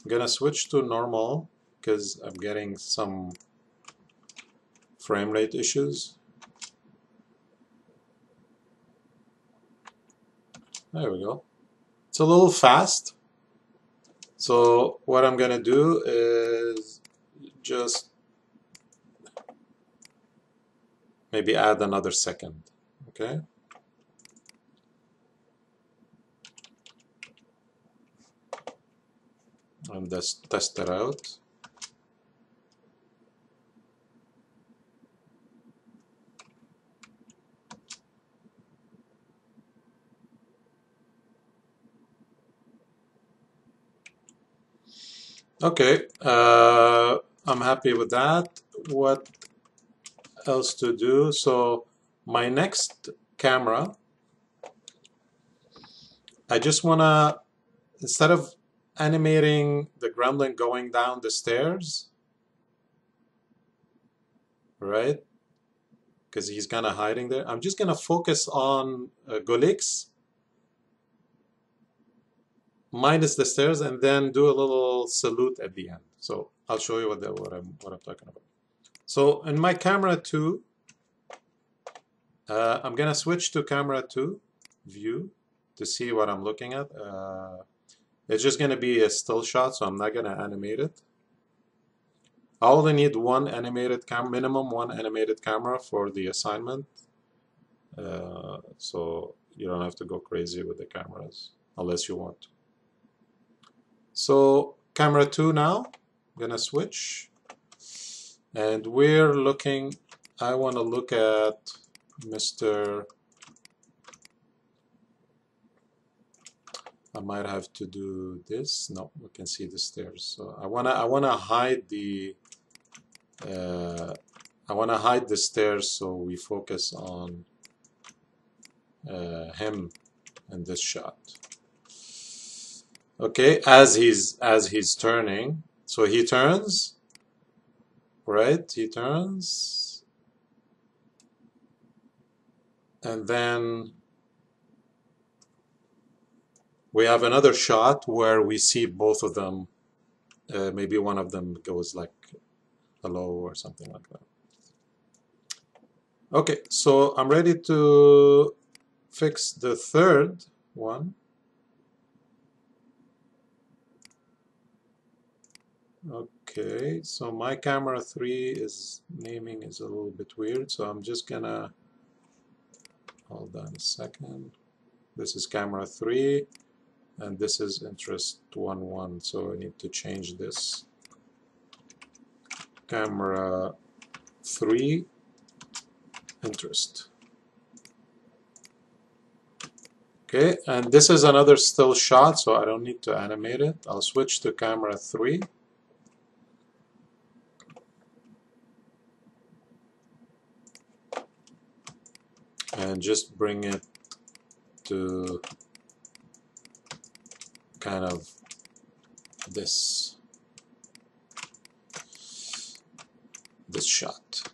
I'm gonna switch to normal because I'm getting some frame rate issues. There we go. It's a little fast. So what I'm gonna do is just maybe add another second. Okay. And just test it out. Okay, I'm happy with that. What else to do. So my next camera, I just want to, instead of animating the gremlin going down the stairs, right? Because he's kind of hiding there. I'm just going to focus on Golix minus the stairs, and then do a little salute at the end. So I'll show you what I'm talking about. So in my camera 2, I'm gonna switch to camera 2 view to see what I'm looking at. It's just gonna be a still shot, so I'm not gonna animate it. I only need one animated camera, minimum one animated camera for the assignment. So you don't have to go crazy with the cameras unless you want to. So camera 2 now, I'm gonna switch, and we're looking, I want to look at Mr. I might have to do this. No, we can see the stairs. So I wanna hide the stairs, so we focus on him in this shot. Okay, as he's turning, so he turns, right? He turns, and then we have another shot where we see both of them. Maybe one of them goes like hello or something like that. Okay, so I'm ready to fix the third one. Okay, so my camera 3 is naming is a little bit weird, so I'm just gonna hold on a second. This is camera 3, and this is interest 1-1, so I need to change this. Camera 3 interest. Okay, and this is another still shot, so I don't need to animate it. I'll switch to camera 3. And just bring it to kind of this shot.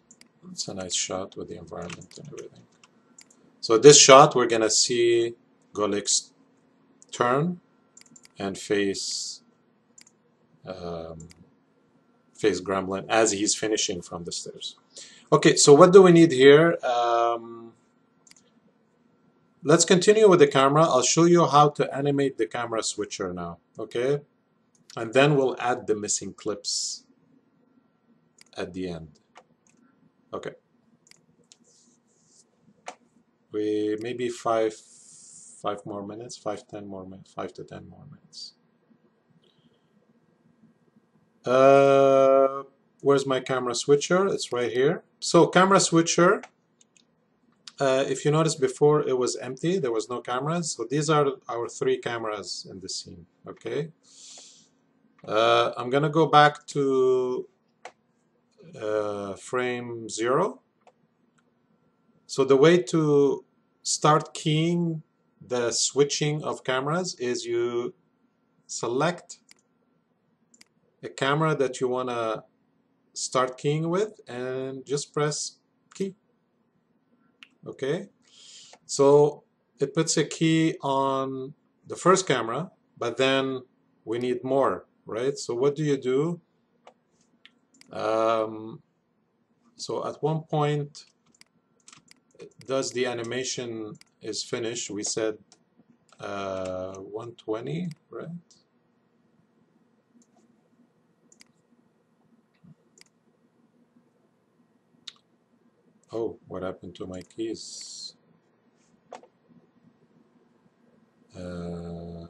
It's a nice shot with the environment and everything. So this shot, we're gonna see Golix turn and face Gremlin as he's finishing from the stairs. Okay, so what do we need here? Let's continue with the camera. I'll show you how to animate the camera switcher now, okay? And then we'll add the missing clips at the end. Okay. We maybe 5 more minutes, 5 to 10 more minutes. Where's my camera switcher? It's right here. So camera switcher, if you notice before it was empty, there was no cameras. So these are our 3 cameras in the scene, okay? I'm gonna go back to frame 0. So the way to start keying the switching of cameras is you select a camera that you want to start keying with and just press key. Okay, so it puts a key on the first camera, but then we need more, right? So what do you do? So at one point, does the animation is finished, we said 120, right? Oh, what happened to my keys? How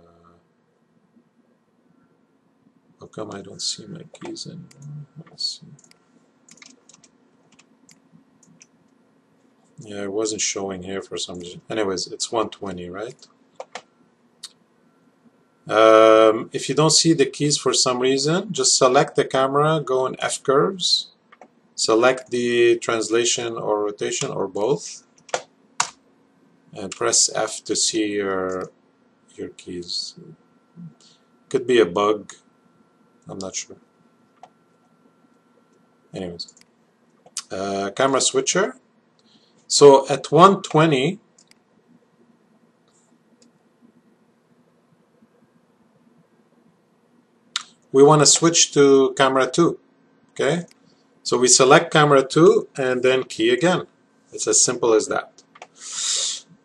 come I don't see my keys anymore? Let's see. Yeah, it wasn't showing here for some reason. Anyways, it's 120, right? If you don't see the keys for some reason, just select the camera, go in F curves, select the translation or rotation or both, and press F to see your keys. Could be a bug, I'm not sure. Anyways, camera switcher. So at 120, we want to switch to camera 2. Okay, so we select camera 2 and then key again. It's as simple as that.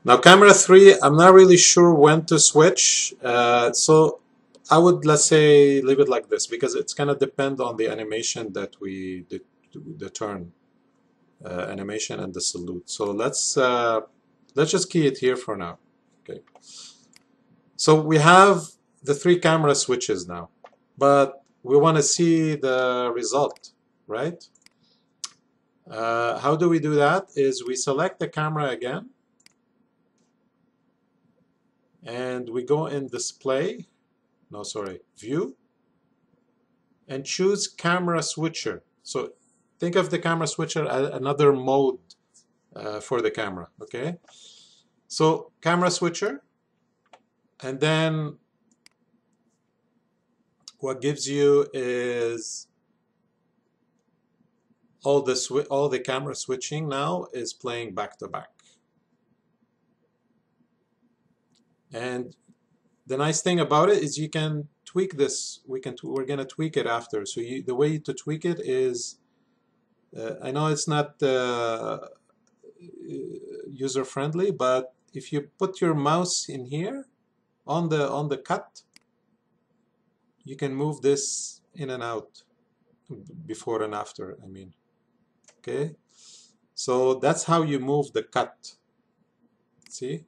Now camera 3, I'm not really sure when to switch, so I would, let's say, leave it like this, because it's going to depend on the animation that we did, the turn animation and the salute. So let's just key it here for now. Okay, so we have the 3 camera switches now, but we want to see the result, right? How do we do that? Is we select the camera again, and we go in display, no, sorry, view, and choose camera switcher. So think of the camera switcher as another mode for the camera, okay? So camera switcher, and then what gives you is all the camera switching now is playing back to back. And the nice thing about it is you can tweak this. We're going to tweak it after. So the way to tweak it is, I know it's not user friendly, but if you put your mouse in here on the cut, you can move this in and out, before and after, I mean. Okay, so that's how you move the cut. See?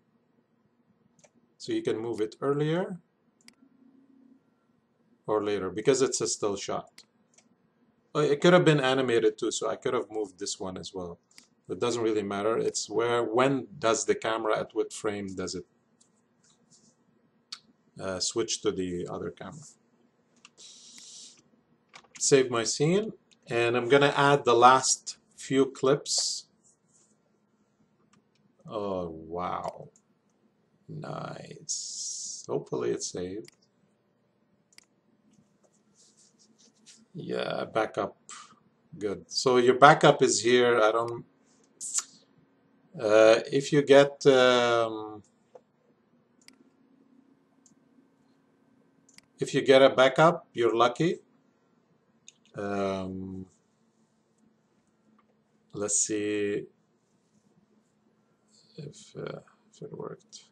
So you can move it earlier or later, because it's a still shot. It could have been animated too, so I could have moved this one as well. It doesn't really matter. It's when does the camera, at what frame does it switch to the other camera. Save my scene, and I'm gonna add the last few clips. Oh wow, nice. Hopefully it's saved. Yeah, backup, good. So your backup is here. I don't. If you get a backup, you're lucky. Let's see if it worked.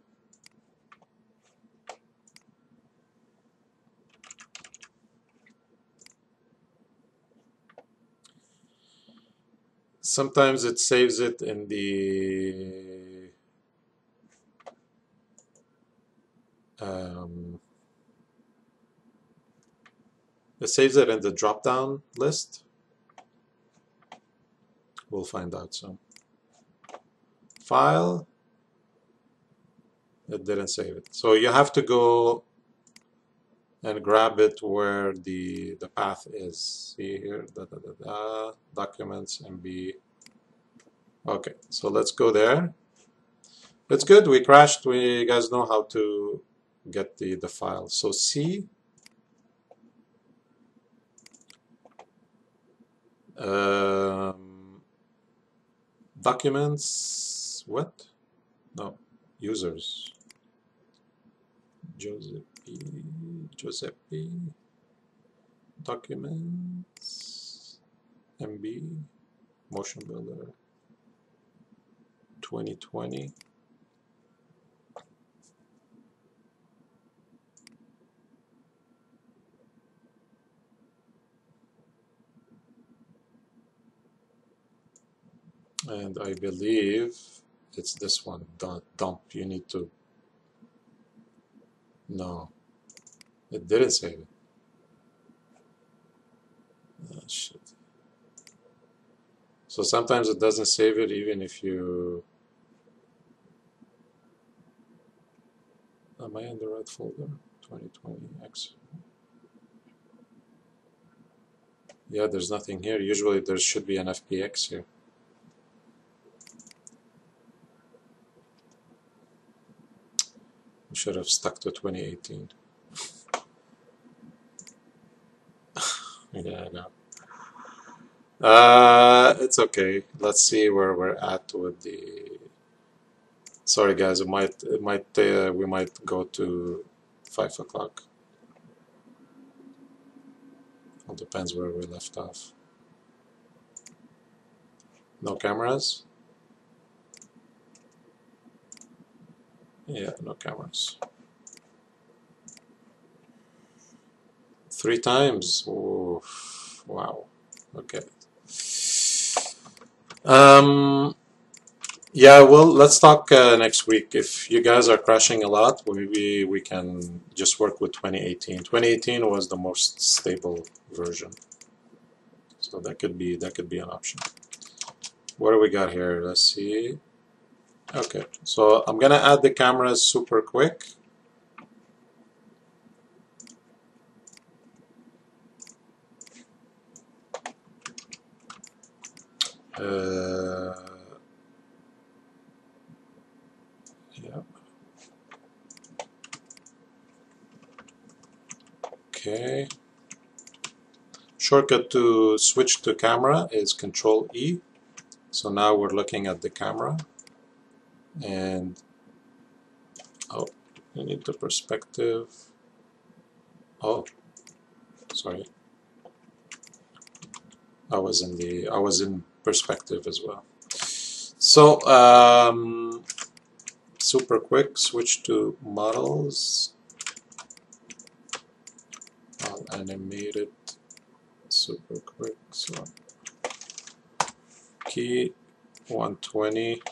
Sometimes it saves it in the it saves it in the drop-down list. We'll find out soon. File. It didn't save it. So you have to go and grab it where the path is. See here, documents, MB. Okay, so let's go there. It's good. We crashed. We guys know how to get the file. So C. Documents. What? No, users. Giuseppe. Documents. MB. Motionbuilder. 2020. And I believe it's this one, dump. You need to. No, it didn't save it. Oh, shit. So sometimes it doesn't save it even if you. Am I in the right folder? 2020 X. Yeah, there's nothing here. Usually there should be an FPX here. We should have stuck to 2018. Yeah, I know. It's okay. Let's see where we're at with the. Sorry, guys. We might go to 5 o'clock. It depends where we left off. No cameras? Yeah, no cameras. 3 times. Ooh, wow. Okay. Yeah, well, let's talk next week. If you guys are crashing a lot, maybe we can just work with 2018. 2018 was the most stable version, so that could be an option. What do we got here? Let's see. Okay, so I'm gonna add the cameras super quick. Yeah. Okay. Shortcut to switch to camera is Control E. So now we're looking at the camera, and oh, we need the perspective. Oh, sorry. I was in perspective as well. So super quick, switch to models. I'll animate it super quick. So key 120.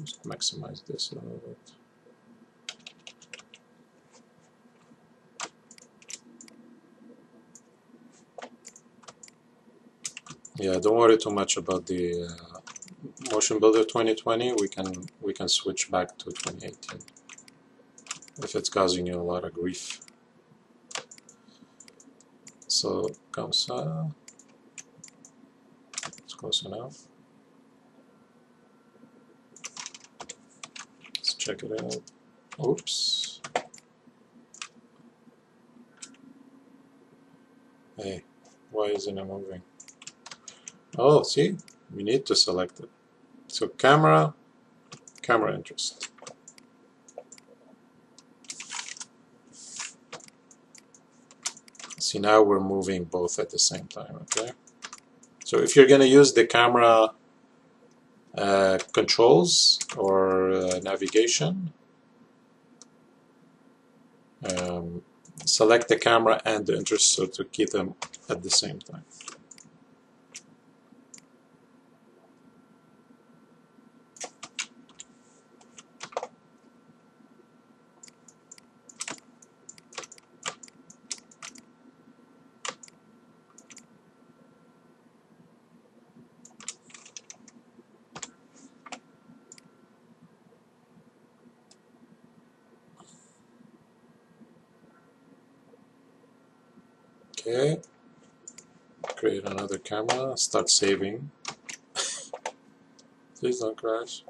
Just maximize this a little bit. Yeah, don't worry too much about the Motionbuilder 2020. We can switch back to 2018 if it's causing you a lot of grief. So comme ça, it's close enough. Let's check it out. Oops. Hey, why isn't it moving? Oh, see, we need to select it. So camera interest. See, now we're moving both at the same time, okay? So if you're going to use the camera controls or navigation, select the camera and the interest so to keep them at the same time. Okay, create another camera, start saving. Please don't crash.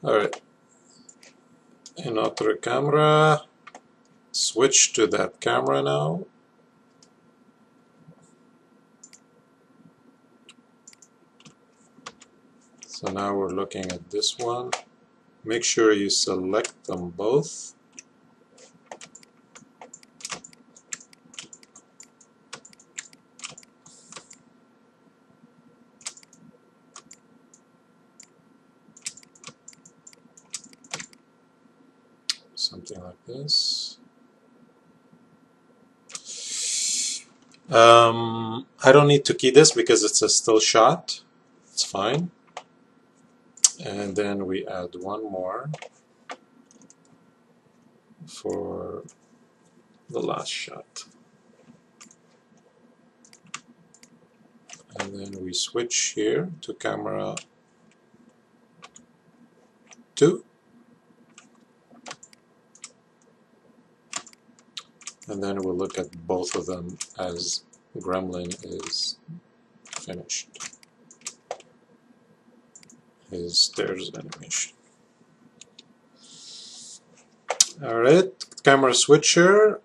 Alright, in other camera, switch to that camera now. So now we're looking at this one. Make sure you select them both. Something like this. I don't need to key this because it's a still shot. It's fine. And then we add one more for the last shot. And then we switch here to camera 2. And then we'll look at both of them as Gremlin is finished. His stairs animation. Alright, camera switcher.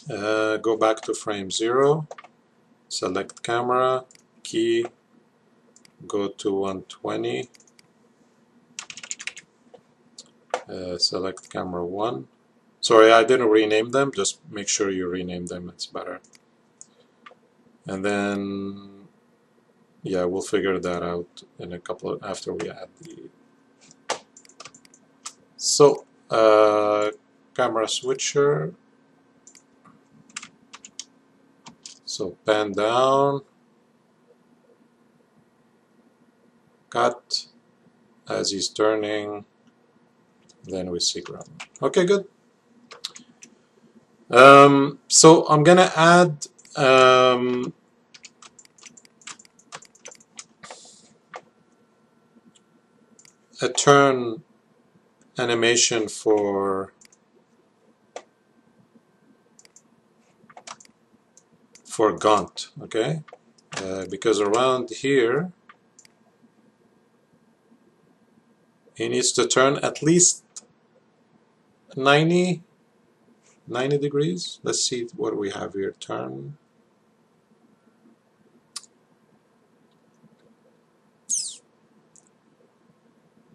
Go back to frame 0. Select camera, key, go to 120. Select camera 1. Sorry, I didn't rename them. Just make sure you rename them. It's better. And then, yeah, we'll figure that out in a couple of, after we add the. So, camera switcher. So pan down, cut as he's turning. Then we see Gremlin. Okay, good. So I'm gonna add a turn animation for Gaunt, okay? Because around here he needs to turn at least 90 degrees. Let's see what we have here. Turn.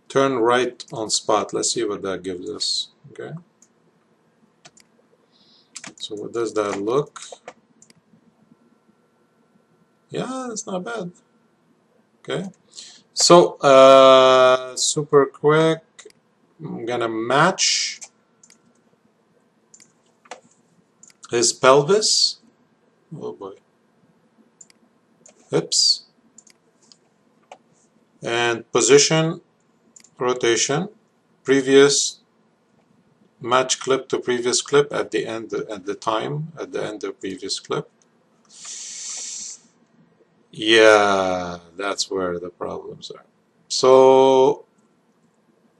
Turn right on spot. Let's see what that gives us. Okay. So what does that look? Yeah, it's not bad. Okay. So super quick. I'm gonna match his pelvis. Oh boy. Hips. And position, rotation, previous, match clip to previous clip at the end, at the end of previous clip. Yeah, that's where the problems are. So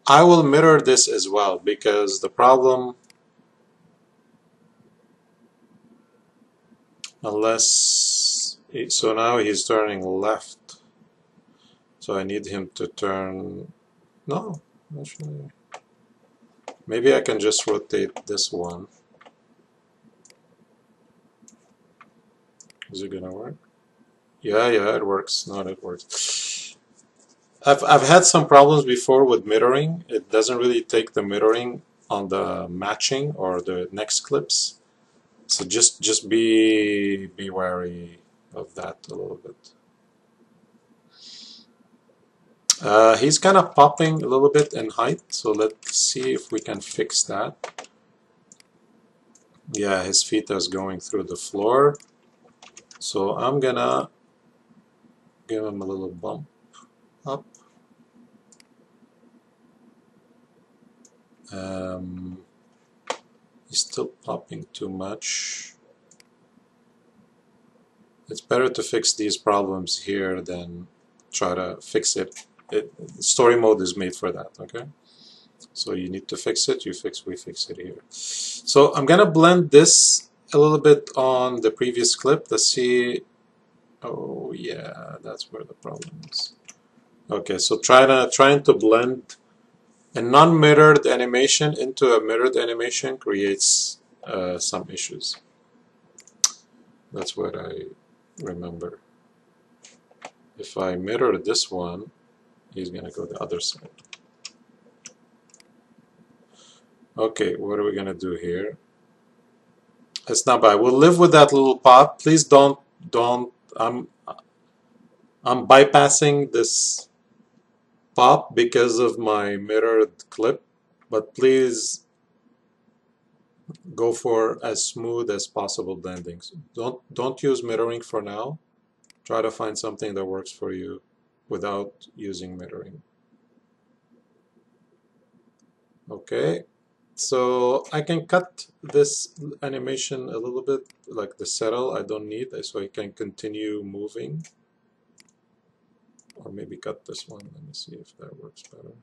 I will mirror this as well, because the problem, so now he's turning left. So I need him to turn, no, actually, maybe I can just rotate this one. Is it gonna work? Yeah, it works. No, it works. I've had some problems before with mirroring. It doesn't really take the mirroring on the matching or the next clips. So just be wary of that a little bit. He's kind of popping a little bit in height, so let's see if we can fix that. Yeah, his feet is going through the floor. So I'm gonna give him a little bump up. He's still popping too much. It's better to fix these problems here than try to fix it. Story mode is made for that, okay? So you need to fix it, we fix it here. So I'm gonna blend this a little bit on the previous clip. Let's see. Oh yeah, that's where the problem is. Okay, so trying to blend a non-mirrored animation into a mirrored animation creates some issues. That's what I remember. If I mirror this one, he's gonna go the other side. Okay, what are we gonna do here? It's not bad. We'll live with that little pop. Please don't. I'm bypassing this pop because of my mirrored clip, but please go for as smooth as possible blendings. Don't use mirroring for now. Try to find something that works for you without using mirroring. Okay, so I can cut this animation a little bit, like the settle I don't need, so I can continue moving. Or maybe cut this one. Let me see if that works better.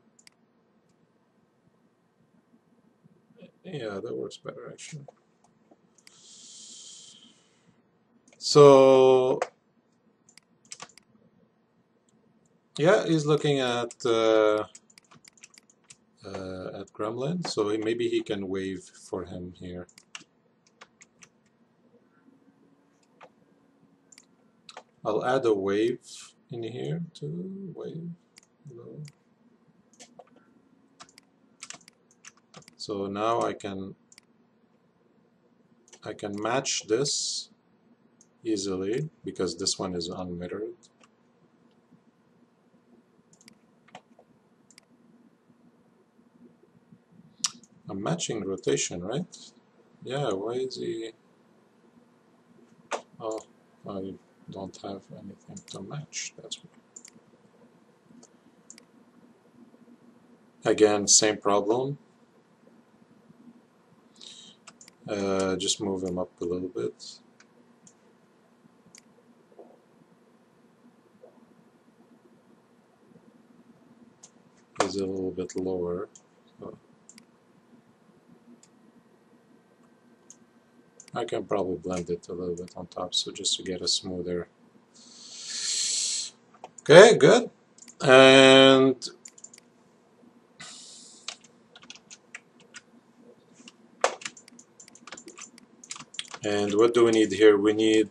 Yeah, that works better actually. So yeah, he's looking at Gremlin, so maybe he can wave for him here. I'll add a wave in here too. Wave. Hello. So now I can match this easily because this one is unmittered. I'm matching rotation, right? Yeah, why is he... Oh, I don't have anything to match. That's why. Again, same problem. Just move him up a little bit. He's a little bit lower. So I can probably blend it a little bit on top, so just to get a smoother. Okay, good. And what do we need here? We need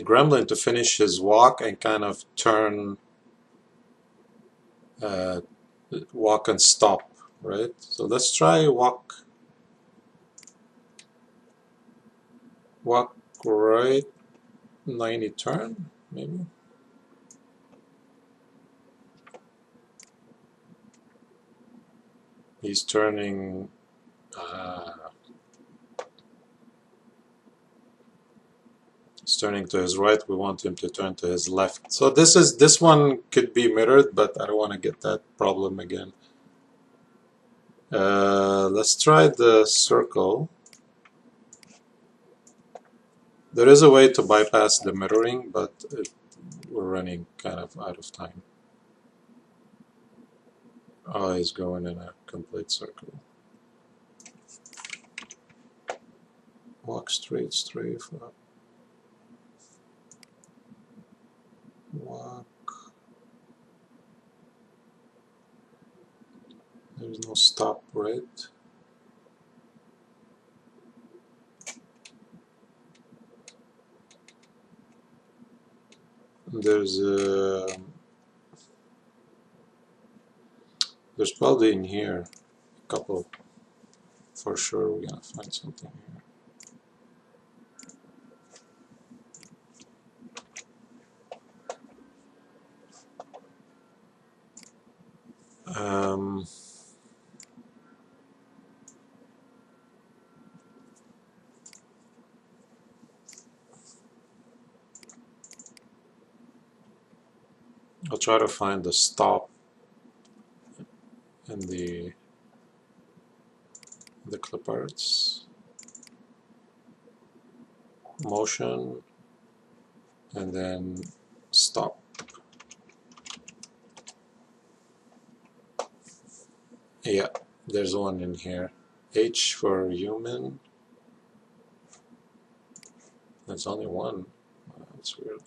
Gremlin to finish his walk and kind of turn, walk and stop, right? So let's try walk right, 90 turn, maybe. He's turning. He's turning to his right. We want him to turn to his left. So this one could be mirrored, but I don't want to get that problem again. Let's try the circle. There is a way to bypass the mirroring, but we're running kind of out of time. Oh, he's going in a complete circle. Walk straight, strafe up. Walk. There's no stop, right? There's probably in here a couple. For sure, we're gonna find something here. I'll try to find the stop in the clip arts. Motion, and then stop. Yeah, there's one in here. H for human. That's only one. Oh, that's weird.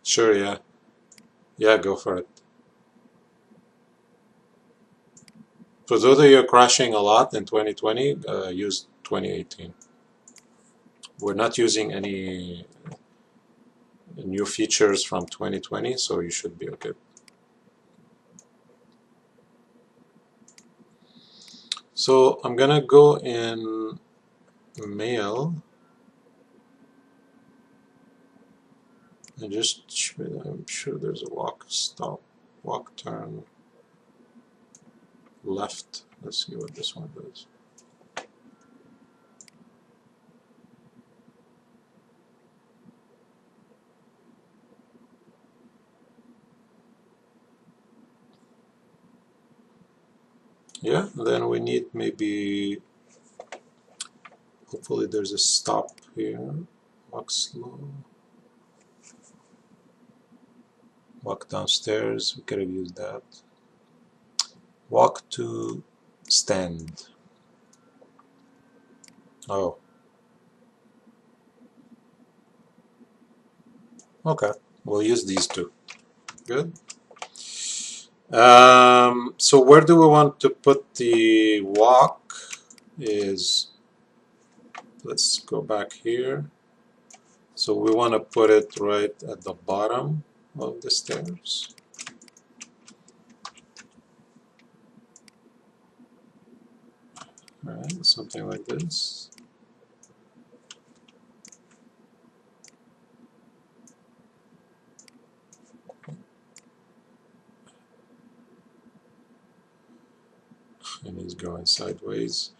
Sure, yeah. Yeah, go for it. For those of you crashing a lot in 2020, use 2018. We're not using any new features from 2020, so you should be okay. So I'm gonna go in mail and just, I'm sure there's a walk, stop, walk, turn, left. Let's see what this one does. Yeah, then we need maybe Hopefully there's a stop here. Walk slow. Walk downstairs. We could have used that. Walk to stand. Oh. Okay. We'll use these two. Good. So where do we want to put the walk? Let's go back here. So we want to put it right at the bottom of the stairs. All right, something like this. And he's going sideways.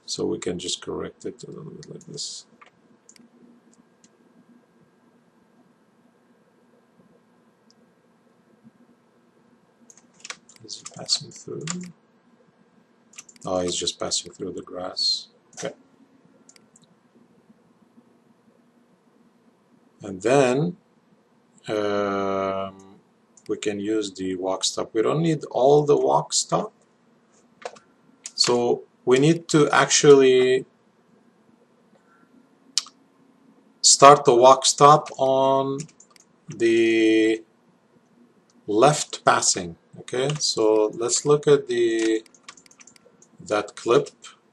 So we can just correct it a little bit like this. Is he passing through? Oh, he's just passing through the grass. Okay. And then we can use the walk stop. We don't need all the walk stop. So we need to actually start the walk stop on the left passing. Okay, so let's look at that clip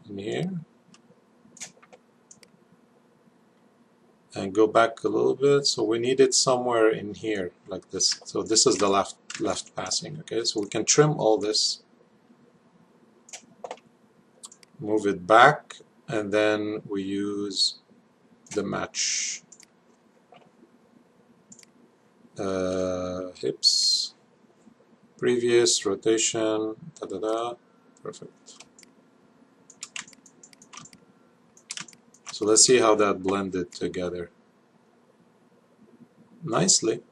in here and go back a little bit. So we need it somewhere in here like this. So this is the left passing. Okay, so we can trim all this, move it back, and then we use the match hips, previous rotation, perfect. So let's see how that blended together nicely.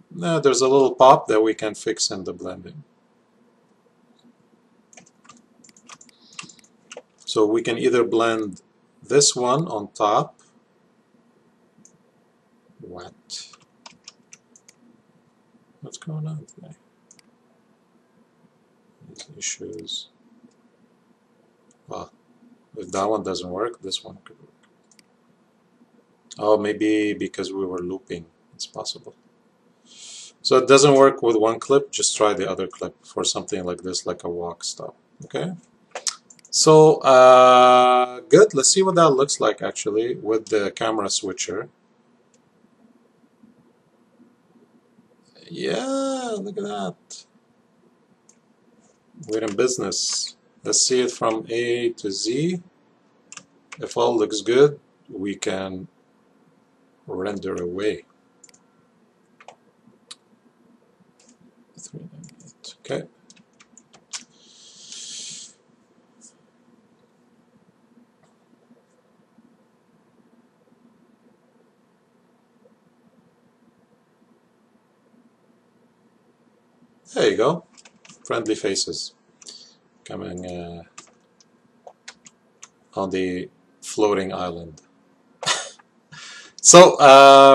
Now there's a little pop that we can fix in the blending. So we can either blend this one on top. What's going on today? These issues. Well, if that one doesn't work, this one could work. Oh, maybe because we were looping. It's possible. So it doesn't work with one clip, just try the other clip for something like this, like a walk stop. Okay? So, good. Let's see what that looks like actually with the camera switcher. Yeah, look at that. We're in business. Let's see it from A to Z. If all looks good, we can render away. 398. Okay. There you go. Friendly faces coming on the floating island. So,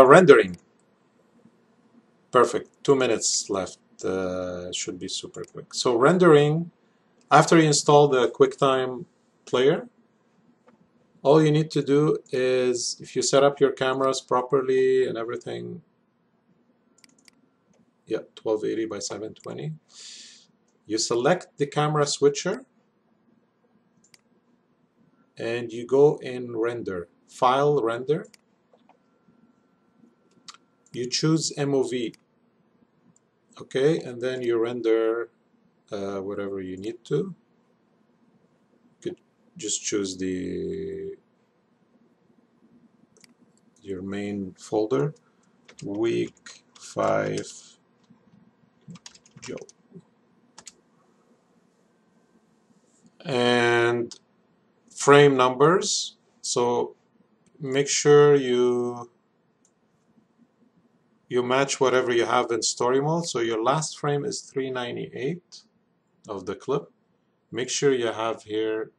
rendering. Perfect. 2 minutes left. Should be super quick. So, rendering, after you install the QuickTime player, all you need to do is, if you set up your cameras properly and everything, yeah, 1280 by 720, you select the camera switcher and you go in render, file render, you choose MOV, okay, and then you render whatever you need to. You could just choose your main folder, week 5 Joe. And frame numbers, so make sure you match whatever you have in story mode. So your last frame is 398 of the clip. Make sure you have here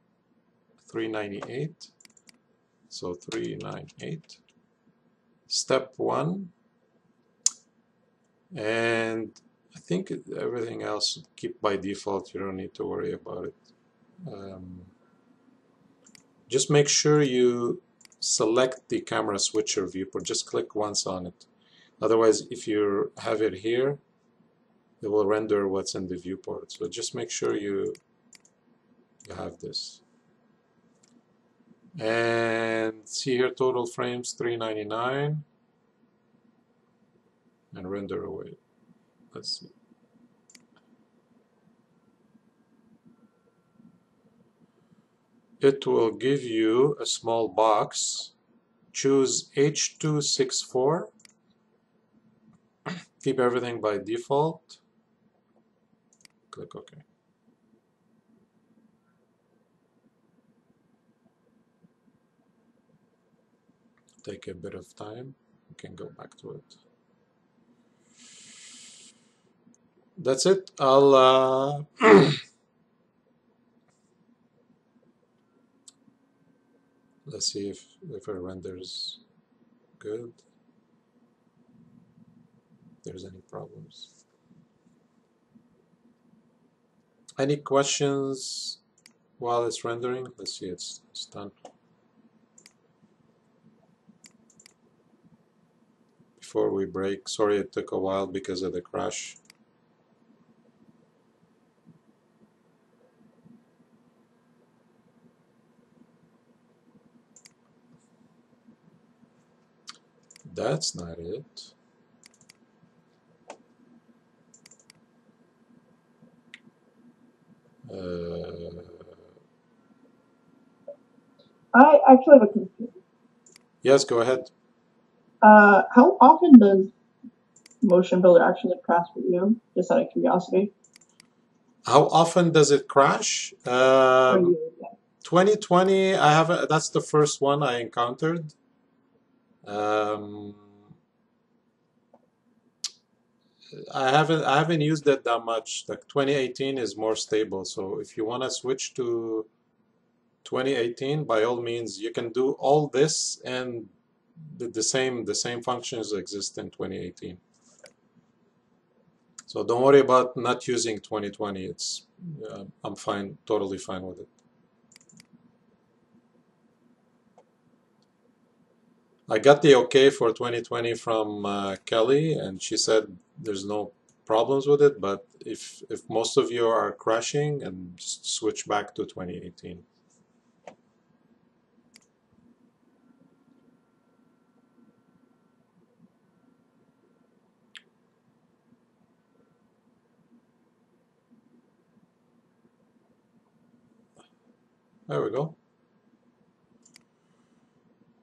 398. So 398. Step 1. And I think everything else keep by default. You don't need to worry about it. Just make sure you select the camera switcher viewport. Just click once on it. Otherwise, if you have it here, it will render what's in the viewport. So just make sure you have this. And see here, total frames 399. And render away. Let's see. It will give you a small box. Choose H264. Keep everything by default. Click OK. Take a bit of time. You can go back to it. That's it. I'll let's see if it renders good. If there's any problems. Any questions while it's rendering? Let's see, it's done. Before we break, sorry it took a while because of the crash. That's not it. I actually have a question. Yes, go ahead. How often does Motionbuilder actually crash for you? Just out of curiosity. How often does it crash? 2020, I haven't. That's the first one I encountered. I haven't used it that much. Like 2018 is more stable. So if you want to switch to 2018, by all means, you can do all this, and the same functions exist in 2018. So don't worry about not using 2020. It's I'm fine, totally fine with it. I got the okay for 2020 from Kelly, and she said there's no problems with it, but if most of you are crashing, and just switch back to 2018. There we go.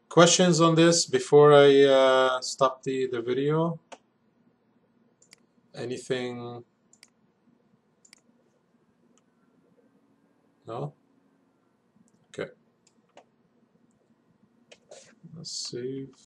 Questions on this before I stop the video? Anything? No? Okay. Let's see.